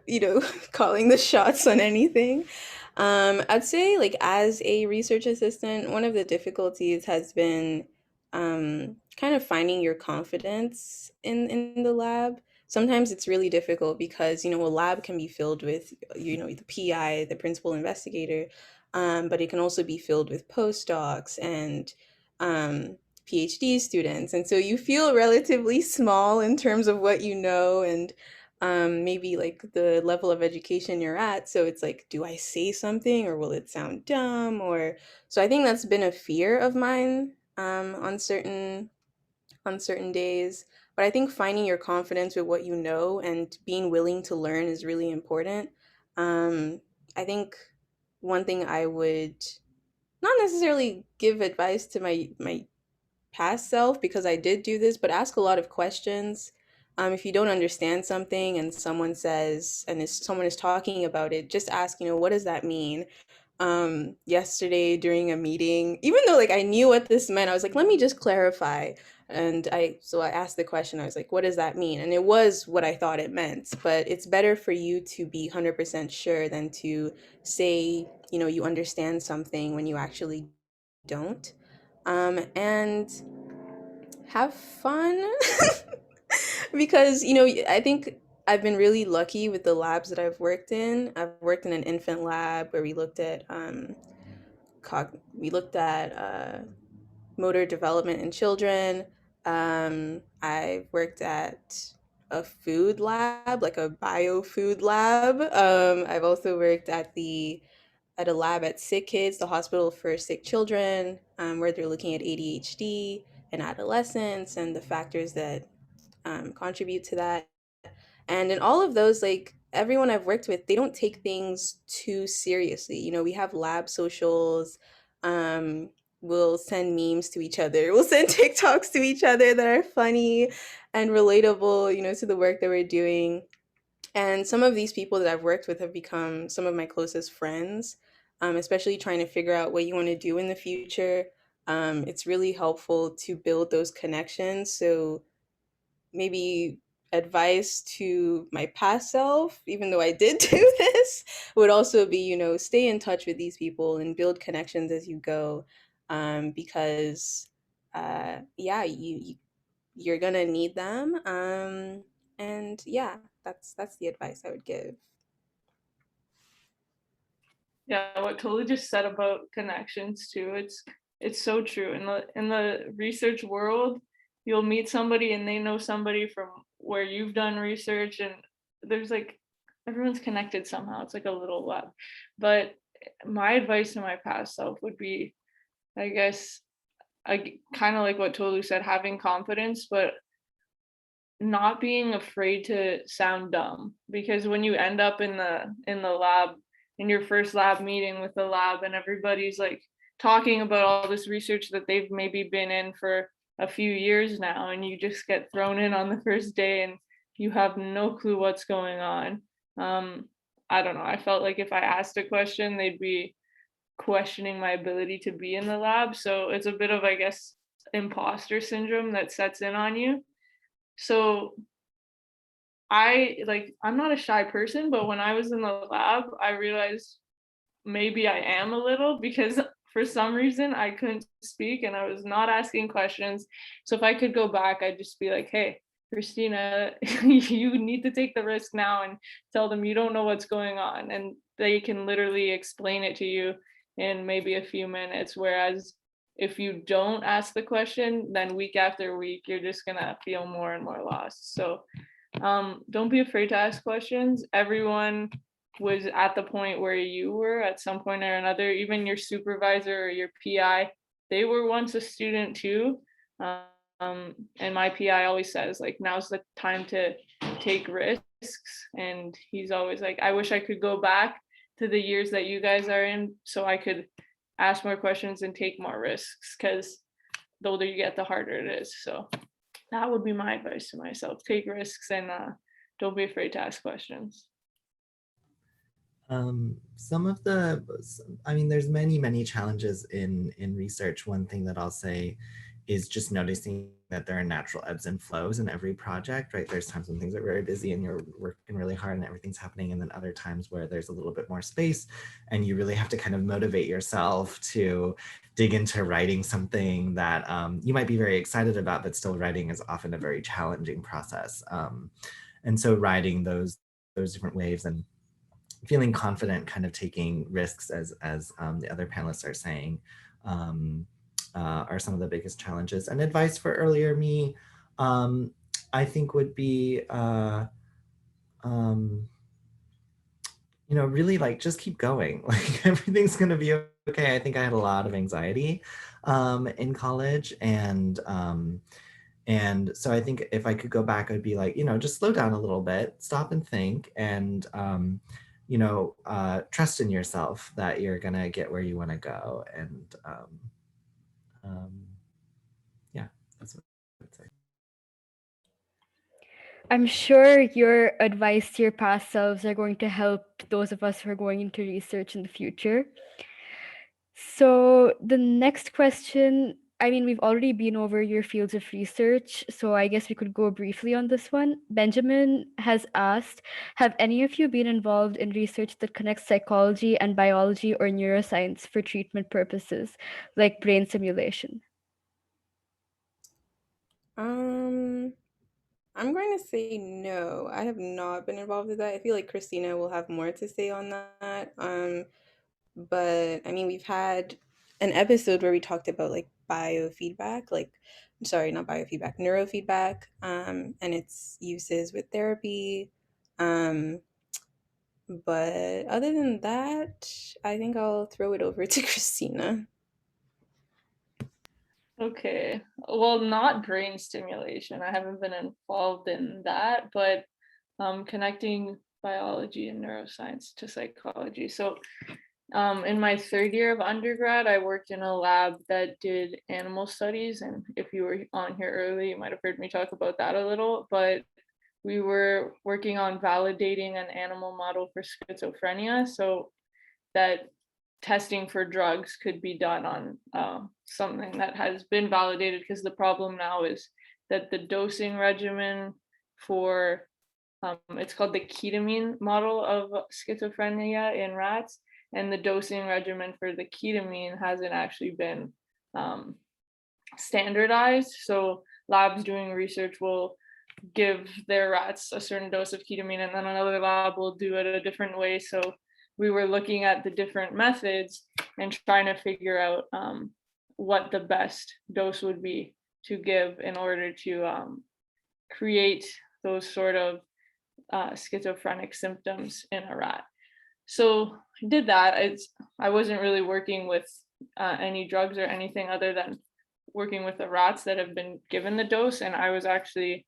Speaker 2: calling the shots on anything. I'd say, like, as a research assistant, one of the difficulties has been kind of finding your confidence in the lab. Sometimes it's really difficult because, a lab can be filled with, the PI, the principal investigator, but it can also be filled with postdocs and PhD students. And so you feel relatively small in terms of what you know and maybe like the level of education you're at. So it's like, do I say something or will it sound dumb? Or so I think that's been a fear of mine on certain days. But I think finding your confidence with what you know and being willing to learn is really important. I think one thing I would not necessarily give advice to my past self because I did do this, but ask a lot of questions. If you don't understand something and someone says, and someone is talking about it, just ask, what does that mean? Yesterday during a meeting, even though like I knew what this meant, I was like, let me just clarify. And so I asked the question, I was like, what does that mean? And it was what I thought it meant, but it's better for you to be 100% sure than to say, you understand something when you actually don't. And have fun because I think I've been really lucky with the labs that I've worked in. I've worked in an infant lab where we looked at motor development in children. I've worked at a food lab, like a bio food lab. I've also worked at a lab at Sick Kids, the hospital for sick children, where they're looking at ADHD and adolescence and the factors that contribute to that. And in all of those, like everyone I've worked with, they don't take things too seriously. We have lab socials. Um, we'll send memes to each other. We'll send TikToks to each other that are funny and relatable, to the work that we're doing. And some of these people that I've worked with have become some of my closest friends, especially trying to figure out what you want to do in the future. It's really helpful to build those connections. So maybe advice to my past self, even though I did do this, would also be, stay in touch with these people and build connections as you go, because, yeah, you're gonna need them. And yeah, that's the advice I would give.
Speaker 3: Yeah, what Tolu just said about connections too, it's so true. In the research world, you'll meet somebody and they know somebody from where you've done research, and there's like everyone's connected somehow. It's like a little web. But my advice to my past self would be, I guess, I kind of like what Tolu said, having confidence, but not being afraid to sound dumb, because when you end up in the lab, in your first lab meeting with the lab, and everybody's like talking about all this research that they've maybe been in for a few years now, and you just get thrown in on the first day and you have no clue what's going on. I don't know, I felt like if I asked a question, they'd be questioning my ability to be in the lab. So it's a bit of, I guess, imposter syndrome that sets in on you. So I'm not a shy person, but when I was in the lab, I realized maybe I am a little, because for some reason I couldn't speak and I was not asking questions. So if I could go back, I'd just be like, hey, Kristina, you need to take the risk now and tell them you don't know what's going on. And they can literally explain it to you in maybe a few minutes. Whereas if you don't ask the question, then week after week, you're just gonna feel more and more lost. So don't be afraid to ask questions. Everyone was at the point where you were at some point or another, even your supervisor or your PI, they were once a student too. And my PI always says, like, now's the time to take risks. And he's always like, I wish I could go back to the years that you guys are in so I could ask more questions and take more risks, because the older you get, the harder it is. So that would be my advice to myself. Take risks and don't be afraid to ask questions.
Speaker 4: There's many challenges in research. One thing that I'll say is just noticing that there are natural ebbs and flows in every project, right? There's times when things are very busy and you're working really hard and everything's happening, and then other times where there's a little bit more space and you really have to kind of motivate yourself to dig into writing something that you might be very excited about, but still writing is often a very challenging process. And so riding those different waves and feeling confident, kind of taking risks, as the other panelists are saying, are some of the biggest challenges. And advice for earlier me, I think would be, really like just keep going. Like everything's gonna be okay. I think I had a lot of anxiety in college, and so I think if I could go back, I'd be like, just slow down a little bit, stop and think, and trust in yourself that you're gonna get where you want to go. And yeah, that's what I would say.
Speaker 1: I'm sure your advice to your past selves are going to help those of us who are going into research in the future. So the next question, we've already been over your fields of research, so I guess we could go briefly on this one. Benjamin has asked, have any of you been involved in research that connects psychology and biology or neuroscience for treatment purposes, like brain simulation?
Speaker 2: I'm going to say no. I have not been involved with that. I feel like Kristina will have more to say on that. But I mean, we've had an episode where we talked about like biofeedback, like, sorry, not biofeedback, neurofeedback, and its uses with therapy. Um, but other than that, I think I'll throw it over to Kristina.
Speaker 3: Okay, well, not brain stimulation. I haven't been involved in that, but connecting biology and neuroscience to psychology. So in my third year of undergrad, I worked in a lab that did animal studies. And if you were on here early, you might have heard me talk about that a little, but we were working on validating an animal model for schizophrenia so that testing for drugs could be done on something that has been validated, because the problem now is that the dosing regimen for it's called the ketamine model of schizophrenia in rats, and the dosing regimen for the ketamine hasn't actually been standardized. So labs doing research will give their rats a certain dose of ketamine, and then another lab will do it a different way. So we were looking at the different methods and trying to figure out what the best dose would be to give in order to create those sort of schizophrenic symptoms in a rat. So I did that. I wasn't really working with any drugs or anything other than working with the rats that have been given the dose, and I was actually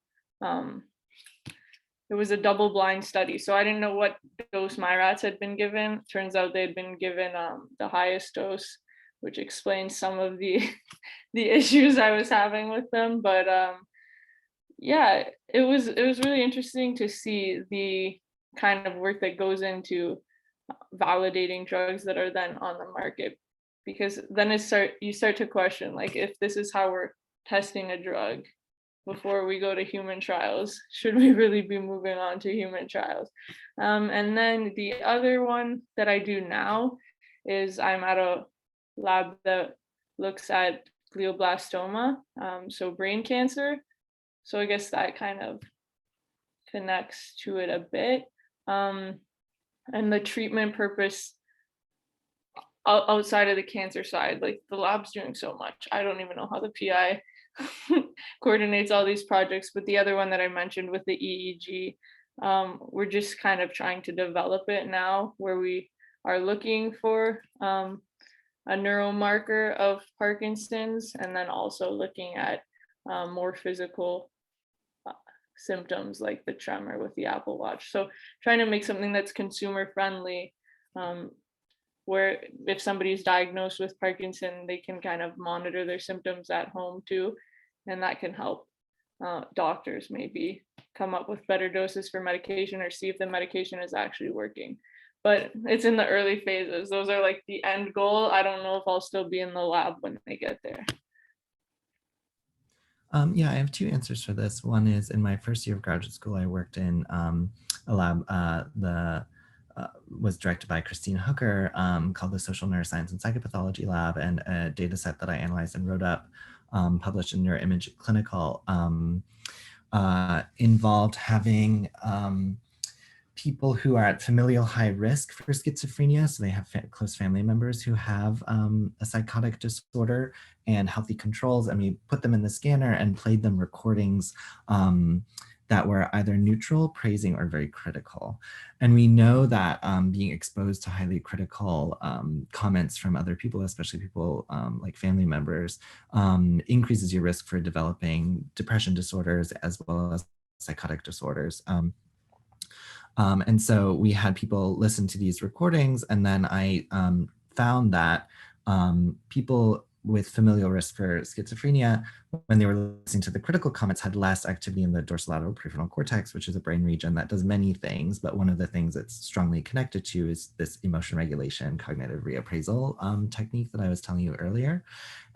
Speaker 3: it was a double-blind study, so I didn't know what dose my rats had been given. Turns out they'd been given the highest dose, which explains some of the the issues I was having with them. But yeah, it was really interesting to see the kind of work that goes into validating drugs that are then on the market, because then you start to question, like, if this is how we're testing a drug before we go to human trials, should we really be moving on to human trials? And then the other one that I do now is I'm at a lab that looks at glioblastoma, so brain cancer. So I guess that kind of connects to it a bit. And the treatment purpose outside of the cancer side, like the lab's doing so much. I don't even know how the PI coordinates all these projects, but the other one that I mentioned with the EEG, we're just kind of trying to develop it now, where we are looking for a neuromarker of Parkinson's, and then also looking at more physical symptoms like the tremor with the Apple Watch. So trying to make something that's consumer friendly, where if somebody's diagnosed with Parkinson, they can kind of monitor their symptoms at home too, and that can help doctors maybe come up with better doses for medication, or see if the medication is actually working. But it's in the early phases. Those are like the end goal. I don't know if I'll still be in the lab when they get there.
Speaker 4: Yeah, I have two answers for this. One is, in my first year of graduate school, I worked in a lab was directed by Christine Hooker, called the Social Neuroscience and Psychopathology Lab, and a data set that I analyzed and wrote up, published in Neuroimage Clinical, involved having people who are at familial high risk for schizophrenia. So they have close family members who have a psychotic disorder, and healthy controls. And we put them in the scanner and played them recordings that were either neutral, praising, or very critical. And we know that being exposed to highly critical comments from other people, especially people like family members, increases your risk for developing depression disorders as well as psychotic disorders. And so we had people listen to these recordings, and then I found that people with familial risk for schizophrenia, when they were listening to the critical comments, had less activity in the dorsolateral prefrontal cortex, which is a brain region that does many things, but one of the things it's strongly connected to is this emotion regulation, cognitive reappraisal technique that I was telling you earlier.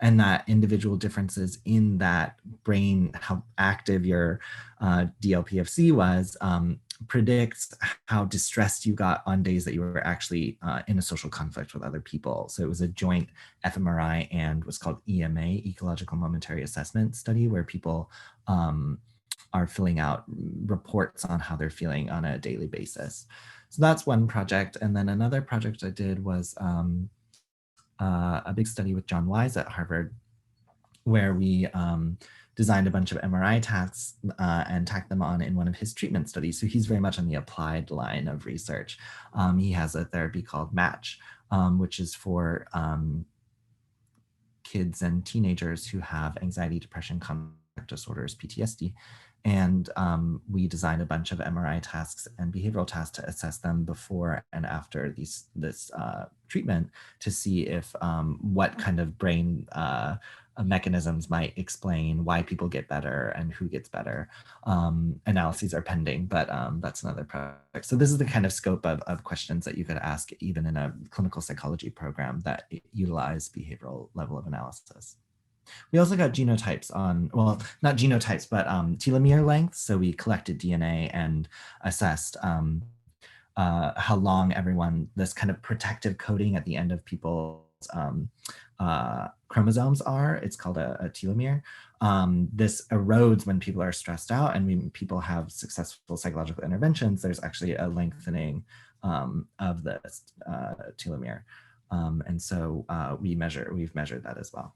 Speaker 4: And that individual differences in that brain, how active your DLPFC was, predicts how distressed you got on days that you were actually in a social conflict with other people. So it was a joint Fmri and what's called EMA, Ecological Momentary Assessment study, where people are filling out reports on how they're feeling on a daily basis. So that's one project. And then another project I did was a big study with John Wise at Harvard, where we designed a bunch of MRI tasks and tacked them on in one of his treatment studies. So he's very much on the applied line of research. He has a therapy called MATCH, which is for kids and teenagers who have anxiety, depression, conflict disorders, PTSD. And we designed a bunch of MRI tasks and behavioral tasks to assess them before and after this treatment, to see if what kind of brain mechanisms might explain why people get better and who gets better. Analyses are pending, but that's another project. So this is the kind of scope of questions that you could ask even in a clinical psychology program that utilize behavioral level of analysis. We also got genotypes on, well, not genotypes, but telomere lengths. So we collected DNA and assessed how long everyone, this kind of protective coating at the end of people's chromosomes are. It's called a telomere. This erodes when people are stressed out, and when people have successful psychological interventions, there's actually a lengthening of this telomere. And so we've measured that as well.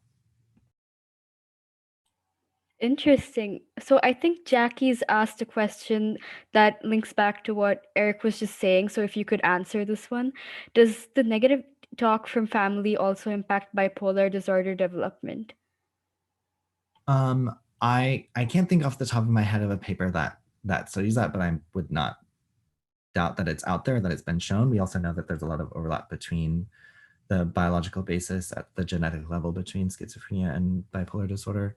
Speaker 1: Interesting. So I think Jackie's asked a question that links back to what Eric was just saying. So if you could answer this one. Does the negative talk from family also impact bipolar disorder development?
Speaker 4: I can't think off the top of my head of a paper that studies that, but I would not doubt that it's out there, that it's been shown. We also know that there's a lot of overlap between the biological basis at the genetic level between schizophrenia and bipolar disorder.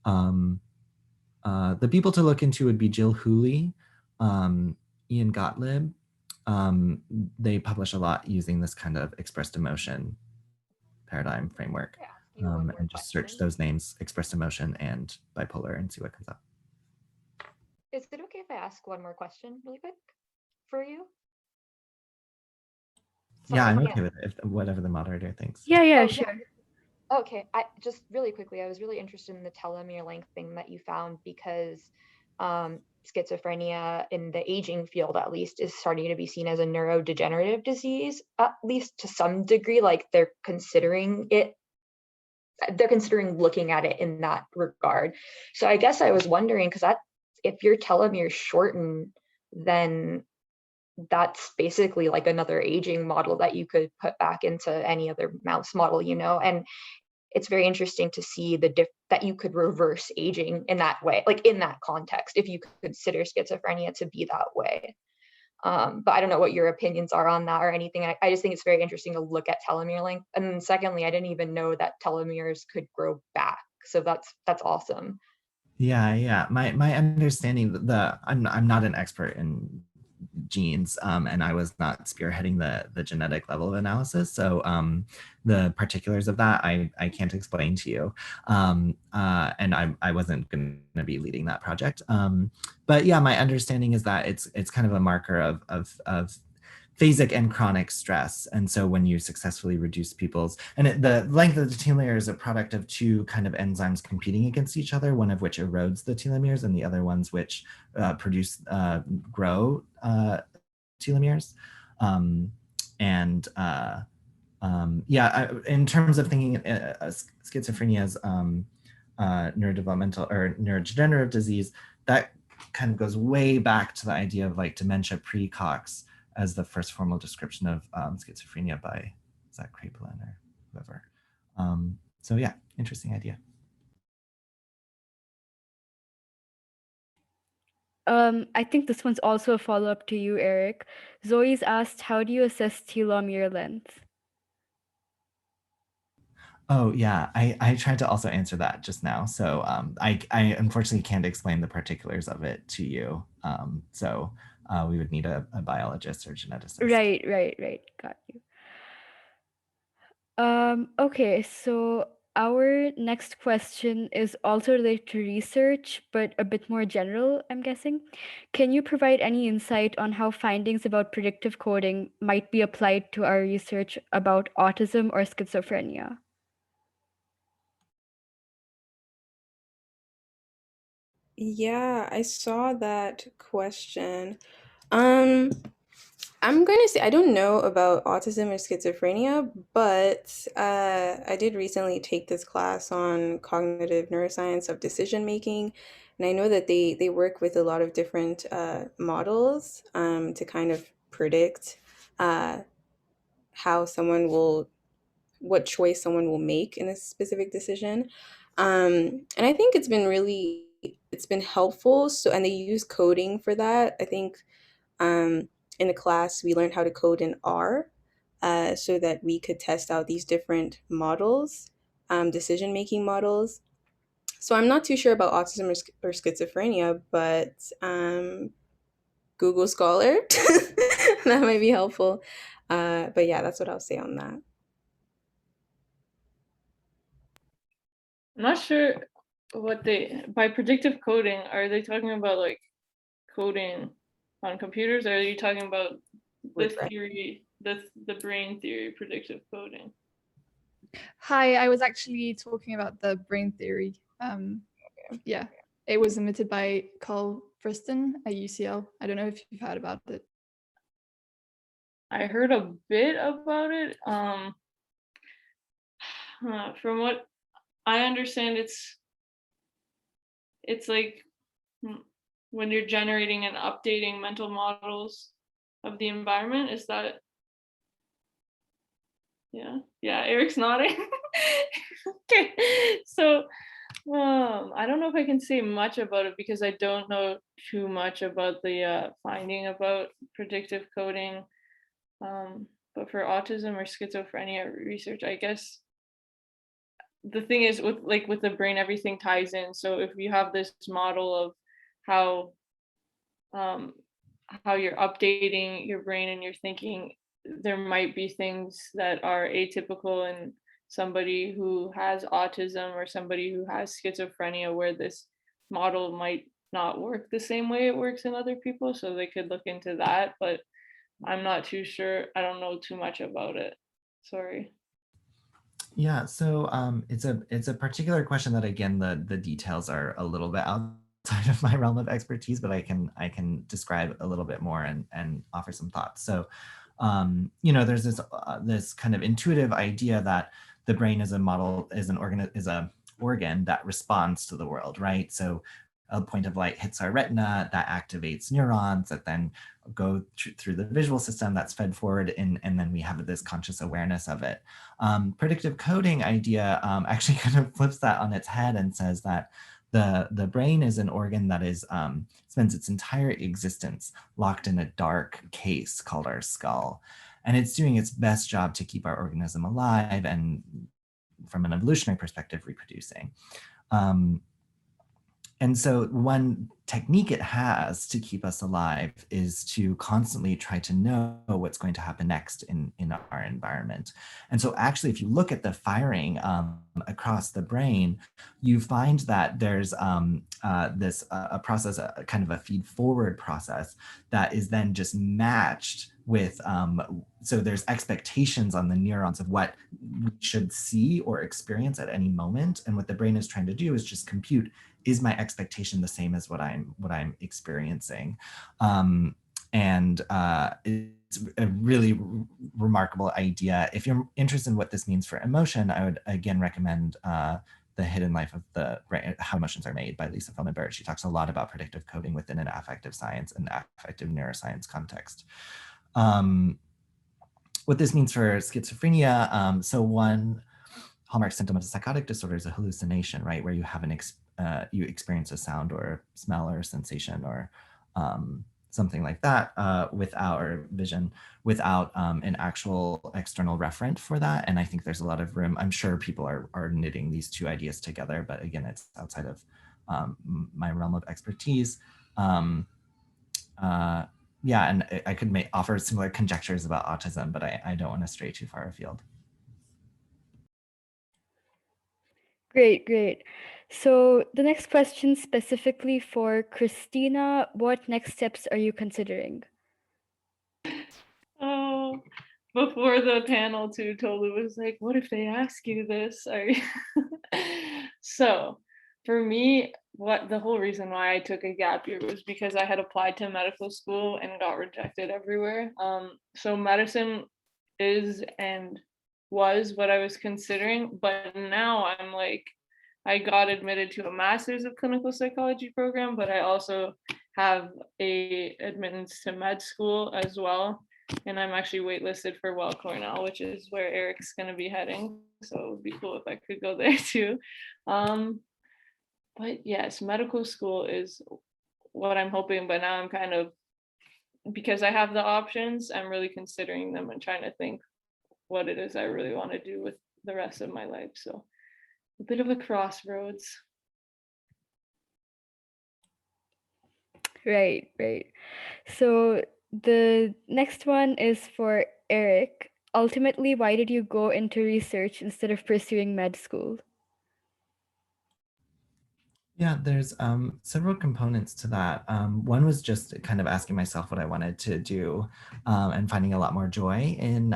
Speaker 4: The people to look into would be Jill Hooley, Ian Gottlieb. They publish a lot using this kind of expressed emotion paradigm framework. And just search those names, expressed emotion and bipolar, and see what comes up.
Speaker 5: Is it okay if I ask one more question really quick for you?
Speaker 4: Yeah,
Speaker 5: Sorry,
Speaker 4: I'm
Speaker 5: yeah.
Speaker 4: okay with it, if whatever the moderator thinks.
Speaker 1: Yeah,
Speaker 5: Oh,
Speaker 1: sure.
Speaker 5: Okay, I just really quickly, I was really interested in the telomere length thing that you found because schizophrenia in the aging field, at least, is starting to be seen as a neurodegenerative disease, at least to some degree. Like they're considering looking at it in that regard. So I guess I was wondering, because if your telomeres shorten, then that's basically like another aging model that you could put back into any other mouse model, and it's very interesting to see that you could reverse aging in that way, like in that context, if you consider schizophrenia to be that way. But I don't know what your opinions are on that or anything. I just think it's very interesting to look at telomere length. And then secondly, I didn't even know that telomeres could grow back. So that's awesome.
Speaker 4: Yeah. My understanding, I'm not an expert in genes, and I was not spearheading the genetic level of analysis. So the particulars of that I can't explain to you, and I wasn't going to be leading that project. But yeah, my understanding is that it's kind of a marker of phasic and chronic stress. And so when you successfully reduce the length of the telomere is a product of two kind of enzymes competing against each other, one of which erodes the telomeres and the other ones which grow telomeres. In terms of thinking schizophrenia as neurodevelopmental or neurodegenerative disease, that kind of goes way back to the idea of like dementia precox as the first formal description of schizophrenia by Zach Kraepelin or whoever. So yeah, interesting idea.
Speaker 1: I think this one's also a follow-up to you, Eric. Zoe's asked, how do you assess telomere length?
Speaker 4: Oh yeah, I tried to also answer that just now. So I unfortunately can't explain the particulars of it to you. So we would need a biologist or geneticist.
Speaker 1: Right. Got you. Okay, so our next question is also related to research, but a bit more general, I'm guessing. Can you provide any insight on how findings about predictive coding might be applied to our research about autism or schizophrenia?
Speaker 2: Yeah, I saw that question. I'm going to say I don't know about autism or schizophrenia, but I did recently take this class on cognitive neuroscience of decision making, and I know that they work with a lot of different models to kind of predict uh, how what choice someone will make in a specific decision. And I think it's been helpful. So, and they use coding for that. I think in the class, we learned how to code in R so that we could test out these different models, decision-making models. So I'm not too sure about autism or schizophrenia, but Google Scholar, that might be helpful. But yeah, that's what I'll say on that.
Speaker 3: I'm not sure by predictive coding, are they talking about like coding on computers, or are you talking about the theory, the brain theory, predictive coding?
Speaker 6: Hi, I was actually talking about the brain theory. Yeah, it was submitted by Carl Friston at UCL. I don't know if you've heard about it.
Speaker 3: I heard a bit about it. From what I understand, it's like when you're generating and updating mental models of the environment. Is that? Yeah, Eric's nodding. Okay, so I don't know if I can say much about it because I don't know too much about the finding about predictive coding. But for autism or schizophrenia research, I guess the thing is with the brain, everything ties in. So if you have this model of how you're updating your brain and your thinking, there might be things that are atypical in somebody who has autism or somebody who has schizophrenia, where this model might not work the same way it works in other people. So they could look into that. But I'm not too sure. I don't know too much about it. Sorry.
Speaker 4: Yeah, so it's a particular question that, again, the details are a little bit outside of my realm of expertise, but I can describe a little bit more and offer some thoughts. So, there's this kind of intuitive idea that the brain is a organ that responds to the world, right? So a point of light hits our retina, that activates neurons that then go through the visual system, that's fed forward, and then we have this conscious awareness of it. Predictive coding idea actually kind of flips that on its head and says that the brain is an organ that spends its entire existence locked in a dark case called our skull. And it's doing its best job to keep our organism alive and, from an evolutionary perspective, reproducing. And so one technique it has to keep us alive is to constantly try to know what's going to happen next in our environment. And so actually, if you look at the firing across the brain, you find that there's a process, kind of a feed forward process that is then just matched with, so there's expectations on the neurons of what we should see or experience at any moment. And what the brain is trying to do is just compute, is my expectation the same as what I'm experiencing? It's a really remarkable idea. If you're interested in what this means for emotion, I would again recommend The Hidden Life of the Brain, How Emotions Are Made by Lisa Feldman Barrett. She talks a lot about predictive coding within an affective science and affective neuroscience context. What this means for schizophrenia, so one hallmark symptom of a psychotic disorder is a hallucination, right? Where you have you experience a sound or smell or sensation or something like that without, or vision, without an actual external referent for that. And I think there's a lot of room. I'm sure people are knitting these two ideas together, but again, it's outside of my realm of expertise. Yeah, and I could offer similar conjectures about autism, but I don't want to stray too far afield.
Speaker 1: Great. So the next question specifically for Kristina, what next steps are you considering?
Speaker 3: Oh, before the panel too, Tolu was like, what if they ask you this? So for me, the whole reason why I took a gap year was because I had applied to medical school and got rejected everywhere. So medicine is and was what I was considering, but now I'm like, I got admitted to a master's of clinical psychology program, but I also have a admittance to med school as well. And I'm actually waitlisted for Weill Cornell, which is where Eric's going to be heading. So it would be cool if I could go there too. But yes, medical school is what I'm hoping, but now I'm kind of, because I have the options, I'm really considering them and trying to think what it is I really want to do with the rest of my life. So a bit of a crossroads.
Speaker 1: Right. So the next one is for Eric. Ultimately, why did you go into research instead of pursuing med school?
Speaker 4: Yeah, there's several components to that. One was just kind of asking myself what I wanted to do and finding a lot more joy in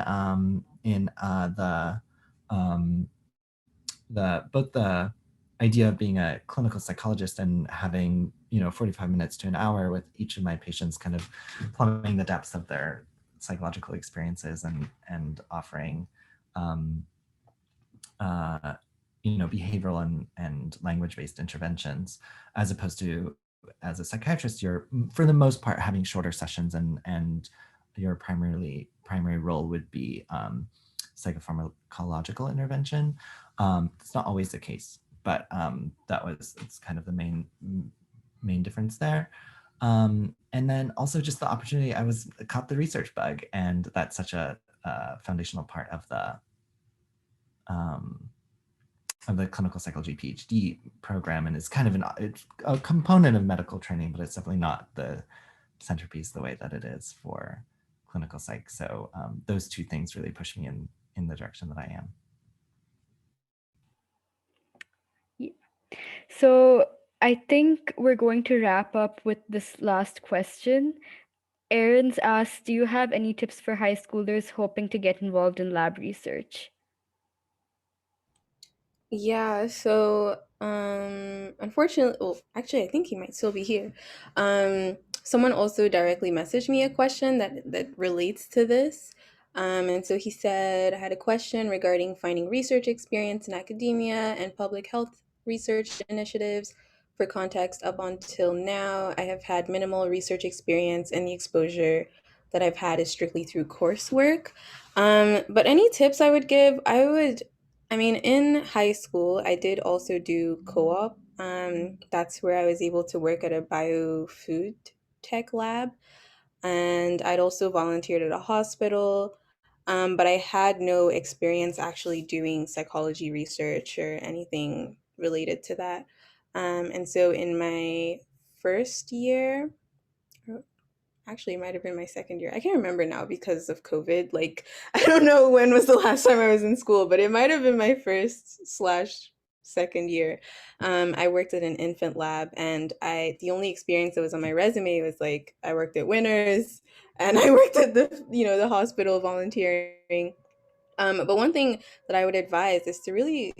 Speaker 4: both the idea of being a clinical psychologist and having 45 minutes to an hour with each of my patients, kind of plumbing the depths of their psychological experiences and offering behavioral and language-based interventions, as opposed to, as a psychiatrist, you're for the most part having shorter sessions, and your primary role would be psychopharmacological intervention. It's not always the case, but it's kind of the main difference there. And then also just the opportunity, I caught the research bug, and that's such a foundational part of the clinical psychology PhD program, and it's kind of it's a component of medical training, but it's definitely not the centerpiece the way that it is for clinical psych. So those two things really push me in the direction that I am.
Speaker 1: Yeah. So I think we're going to wrap up with this last question. Aaron's asked, do you have any tips for high schoolers hoping to get involved in lab research?
Speaker 2: Yeah, so unfortunately, well, actually I think he might still be here. Someone also directly messaged me a question that relates to this. And so he said, I had a question regarding finding research experience in academia and public health research initiatives. For context, up until now, I have had minimal research experience, and the exposure that I've had is strictly through coursework. But any tips I would give, I mean, in high school, I did also do co-op. That's where I was able to work at a biofood tech lab, and I'd also volunteered at a hospital. But I had no experience actually doing psychology research or anything related to that. And so in my first year, actually, it might have been my second year. I can't remember now because of COVID. Like, I don't know when was the last time I was in school, but it might have been my first slash second year. I worked at an infant lab, and the only experience that was on my resume was like I worked at Winners, and I worked at the hospital volunteering. But one thing that I would advise is to really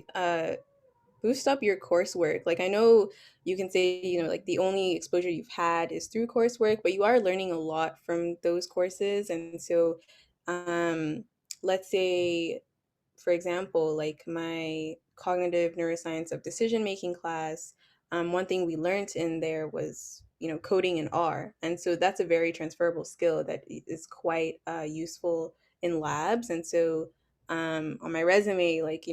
Speaker 2: boost up your coursework. Like, I know you can say, like the only exposure you've had is through coursework, but you are learning a lot from those courses. And so, um, let's say, for example, like my cognitive neuroscience of decision making class, one thing we learned in there was, coding in R. And so that's a very transferable skill that is quite useful in labs. And so on my resume, like,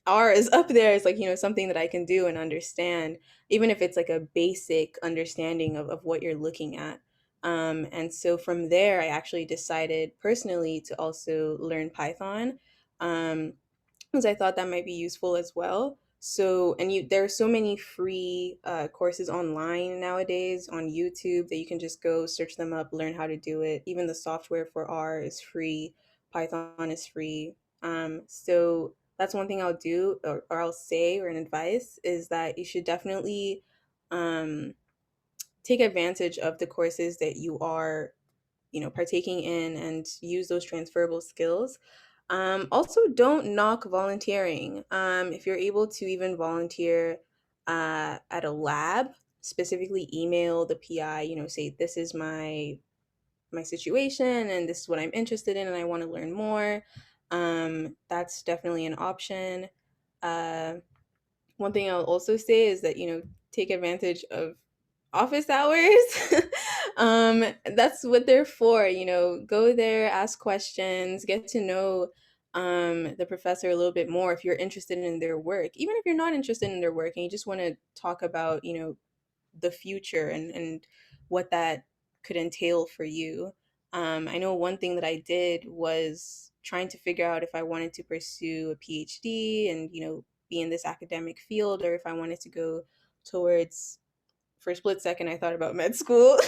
Speaker 2: R is up there. It's like, something that I can do and understand, even if it's like a basic understanding of what you're looking at. And so from there, I actually decided personally to also learn Python, because I thought that might be useful as well. So, and there are so many free courses online nowadays on YouTube that you can just go search them up, learn how to do it. Even the software for R is free, Python is free. So that's one thing I'll do, or I'll say, or an advice is that you should definitely um, take advantage of the courses that you are partaking in and use those transferable skills. Also, don't knock volunteering. If you're able to even volunteer at a lab, specifically email the PI, say, this is my situation and this is what I'm interested in and I want to learn more. That's definitely an option. Uh, One thing I'll also say is that, take advantage of office hours. That's what they're for, go there, ask questions, get to know the professor a little bit more if you're interested in their work. Even if you're not interested in their work and you just want to talk about, the future and what that could entail for you. I know one thing that I did was trying to figure out if I wanted to pursue a PhD and, be in this academic field, or if I wanted to go towards, for a split second, I thought about med school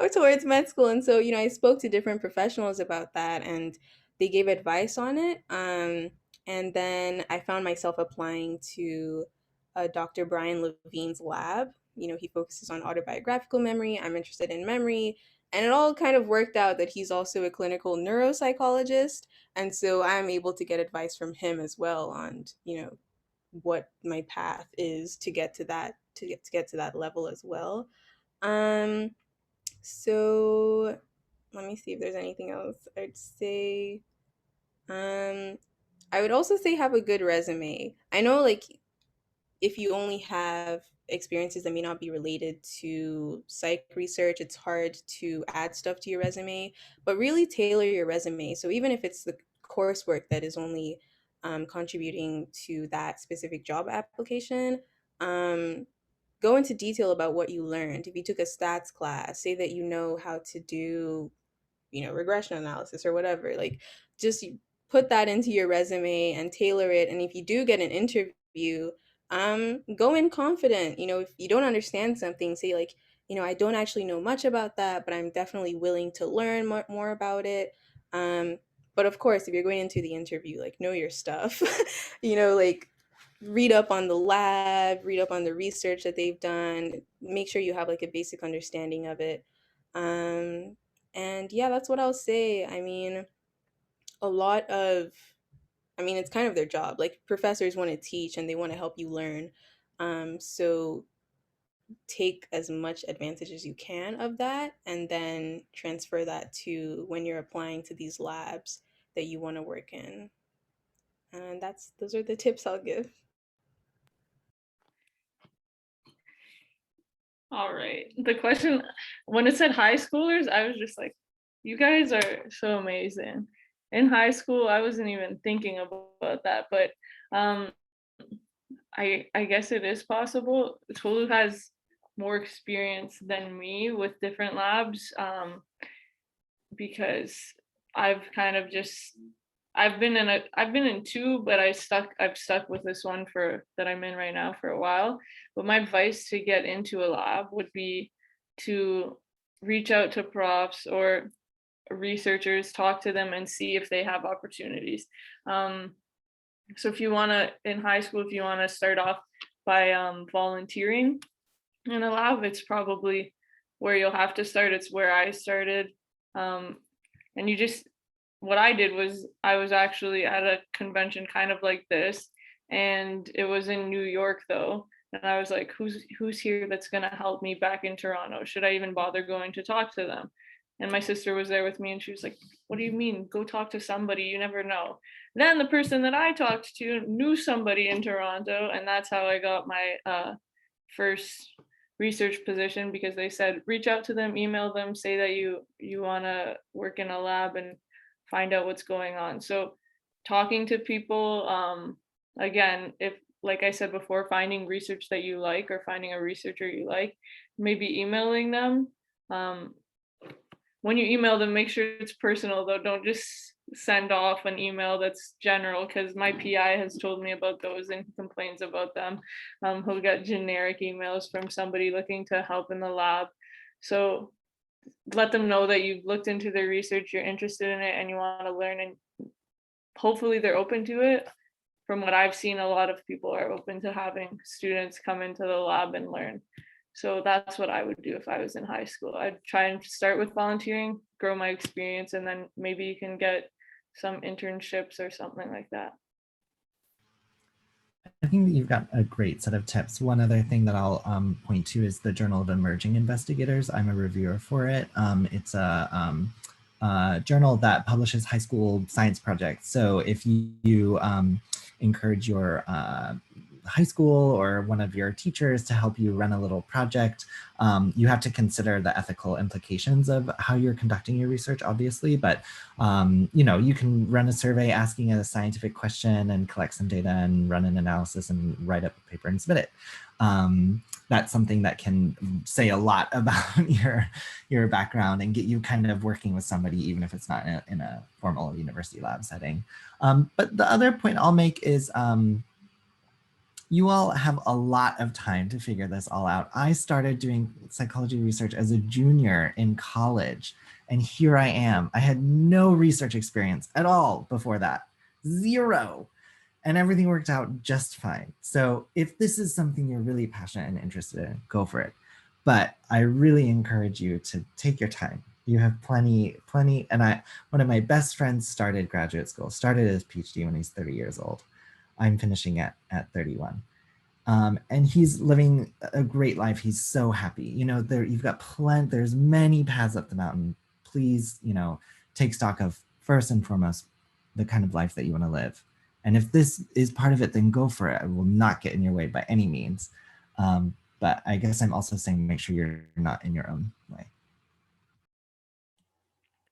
Speaker 2: or towards med school. And so, I spoke to different professionals about that and they gave advice on it. And then I found myself applying to Dr. Brian Levine's lab. He focuses on autobiographical memory. I'm interested in memory. And it all kind of worked out that he's also a clinical neuropsychologist. And so I'm able to get advice from him as well on, what my path is to get to that to get to that level as well. Um so let me see if there's anything else I'd say. I would also say have a good resume. I know, like, if you only have experiences that may not be related to psych research, it's hard to add stuff to your resume, but really tailor your resume. So even if it's the coursework that is only contributing to that specific job application, um, go into detail about what you learned. If you took a stats class, say that you know how to do, regression analysis or whatever, like, just put that into your resume and tailor it. And if you do get an interview, go in confident. If you don't understand something, say, like, I don't actually know much about that, but I'm definitely willing to learn more about it. But of course, if you're going into the interview, like, know your stuff. Like, read up on the lab, read up on the research that they've done, make sure you have like a basic understanding of it. And yeah, that's what I'll say. I mean, it's kind of their job. Like, professors want to teach and they want to help you learn. So take as much advantage as you can of that, and then transfer that to when you're applying to these labs that you want to work in. And those are the tips I'll give.
Speaker 3: All right. The question, when it said high schoolers, I was just like, you guys are so amazing. In high school, I wasn't even thinking about that, but I guess it is possible. Tolu has more experience than me with different labs, because I've kind of just I've been in two, but I've stuck with this one that I'm in right now for a while. But my advice to get into a lab would be to reach out to profs or researchers, talk to them and see if they have opportunities. So if you want to, in high school, if you want to start off by volunteering in a lab, it's probably where you'll have to start. It's where I started. And what I did was I was actually at a convention kind of like this, and it was in New York though. And I was like, who's here that's gonna help me back in Toronto? Should I even bother going to talk to them? And my sister was there with me and she was like, what do you mean? Go talk to somebody, you never know. Then the person that I talked to knew somebody in Toronto, and that's how I got my first research position, because they said reach out to them, email them, say that you want to work in a lab and find out what's going on. So talking to people, again, if, like I said before, finding research that you like or finding a researcher you like, maybe emailing them. When you email them, make sure it's personal though. Don't just send off an email that's general, because my PI has told me about those and he complains about them. He'll get generic emails from somebody looking to help in the lab. So let them know that you've looked into their research, you're interested in it, and you want to learn, and hopefully they're open to it. From what I've seen, a lot of people are open to having students come into the lab and learn. So that's what I would do if I was in high school. I'd try and start with volunteering, grow my experience, and then maybe you can get some internships or something like that.
Speaker 4: I think that you've got a great set of tips. One other thing that I'll point to is the Journal of Emerging Investigators. I'm a reviewer for it. It's a journal that publishes high school science projects. So if you encourage your high school or one of your teachers to help you run a little project, you have to consider the ethical implications of how you're conducting your research, obviously, but you can run a survey asking a scientific question and collect some data and run an analysis and write up a paper and submit it. That's something that can say a lot about your background and get you kind of working with somebody, even if it's not in a formal university lab setting. But the other point I'll make is you all have a lot of time to figure this all out. I started doing psychology research as a junior in college, and here I am. I had no research experience at all before that, zero. And everything worked out just fine. So if this is something you're really passionate and interested in, go for it. But I really encourage you to take your time. You have plenty, and one of my best friends started graduate school, started his PhD when he's 30 years old. I'm finishing at 31. And he's living a great life. He's so happy. You've got there's many paths up the mountain. Please, take stock of, first and foremost, the kind of life that you want to live. And if this is part of it, then go for it. I will not get in your way by any means. But I guess I'm also saying make sure you're not in your own way.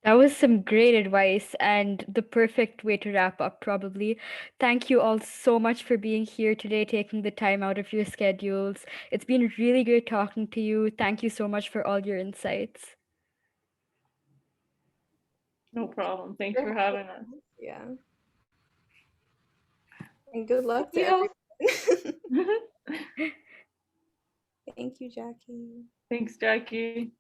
Speaker 1: That was some great advice and the perfect way to wrap up, probably. Thank you all so much for being here today, taking the time out of your schedules. It's been really great talking to you. Thank you so much for all your insights.
Speaker 3: No problem. Thanks for having us.
Speaker 2: Yeah. And good luck to everyone. Thank you, Jackie.
Speaker 3: Thanks, Jackie.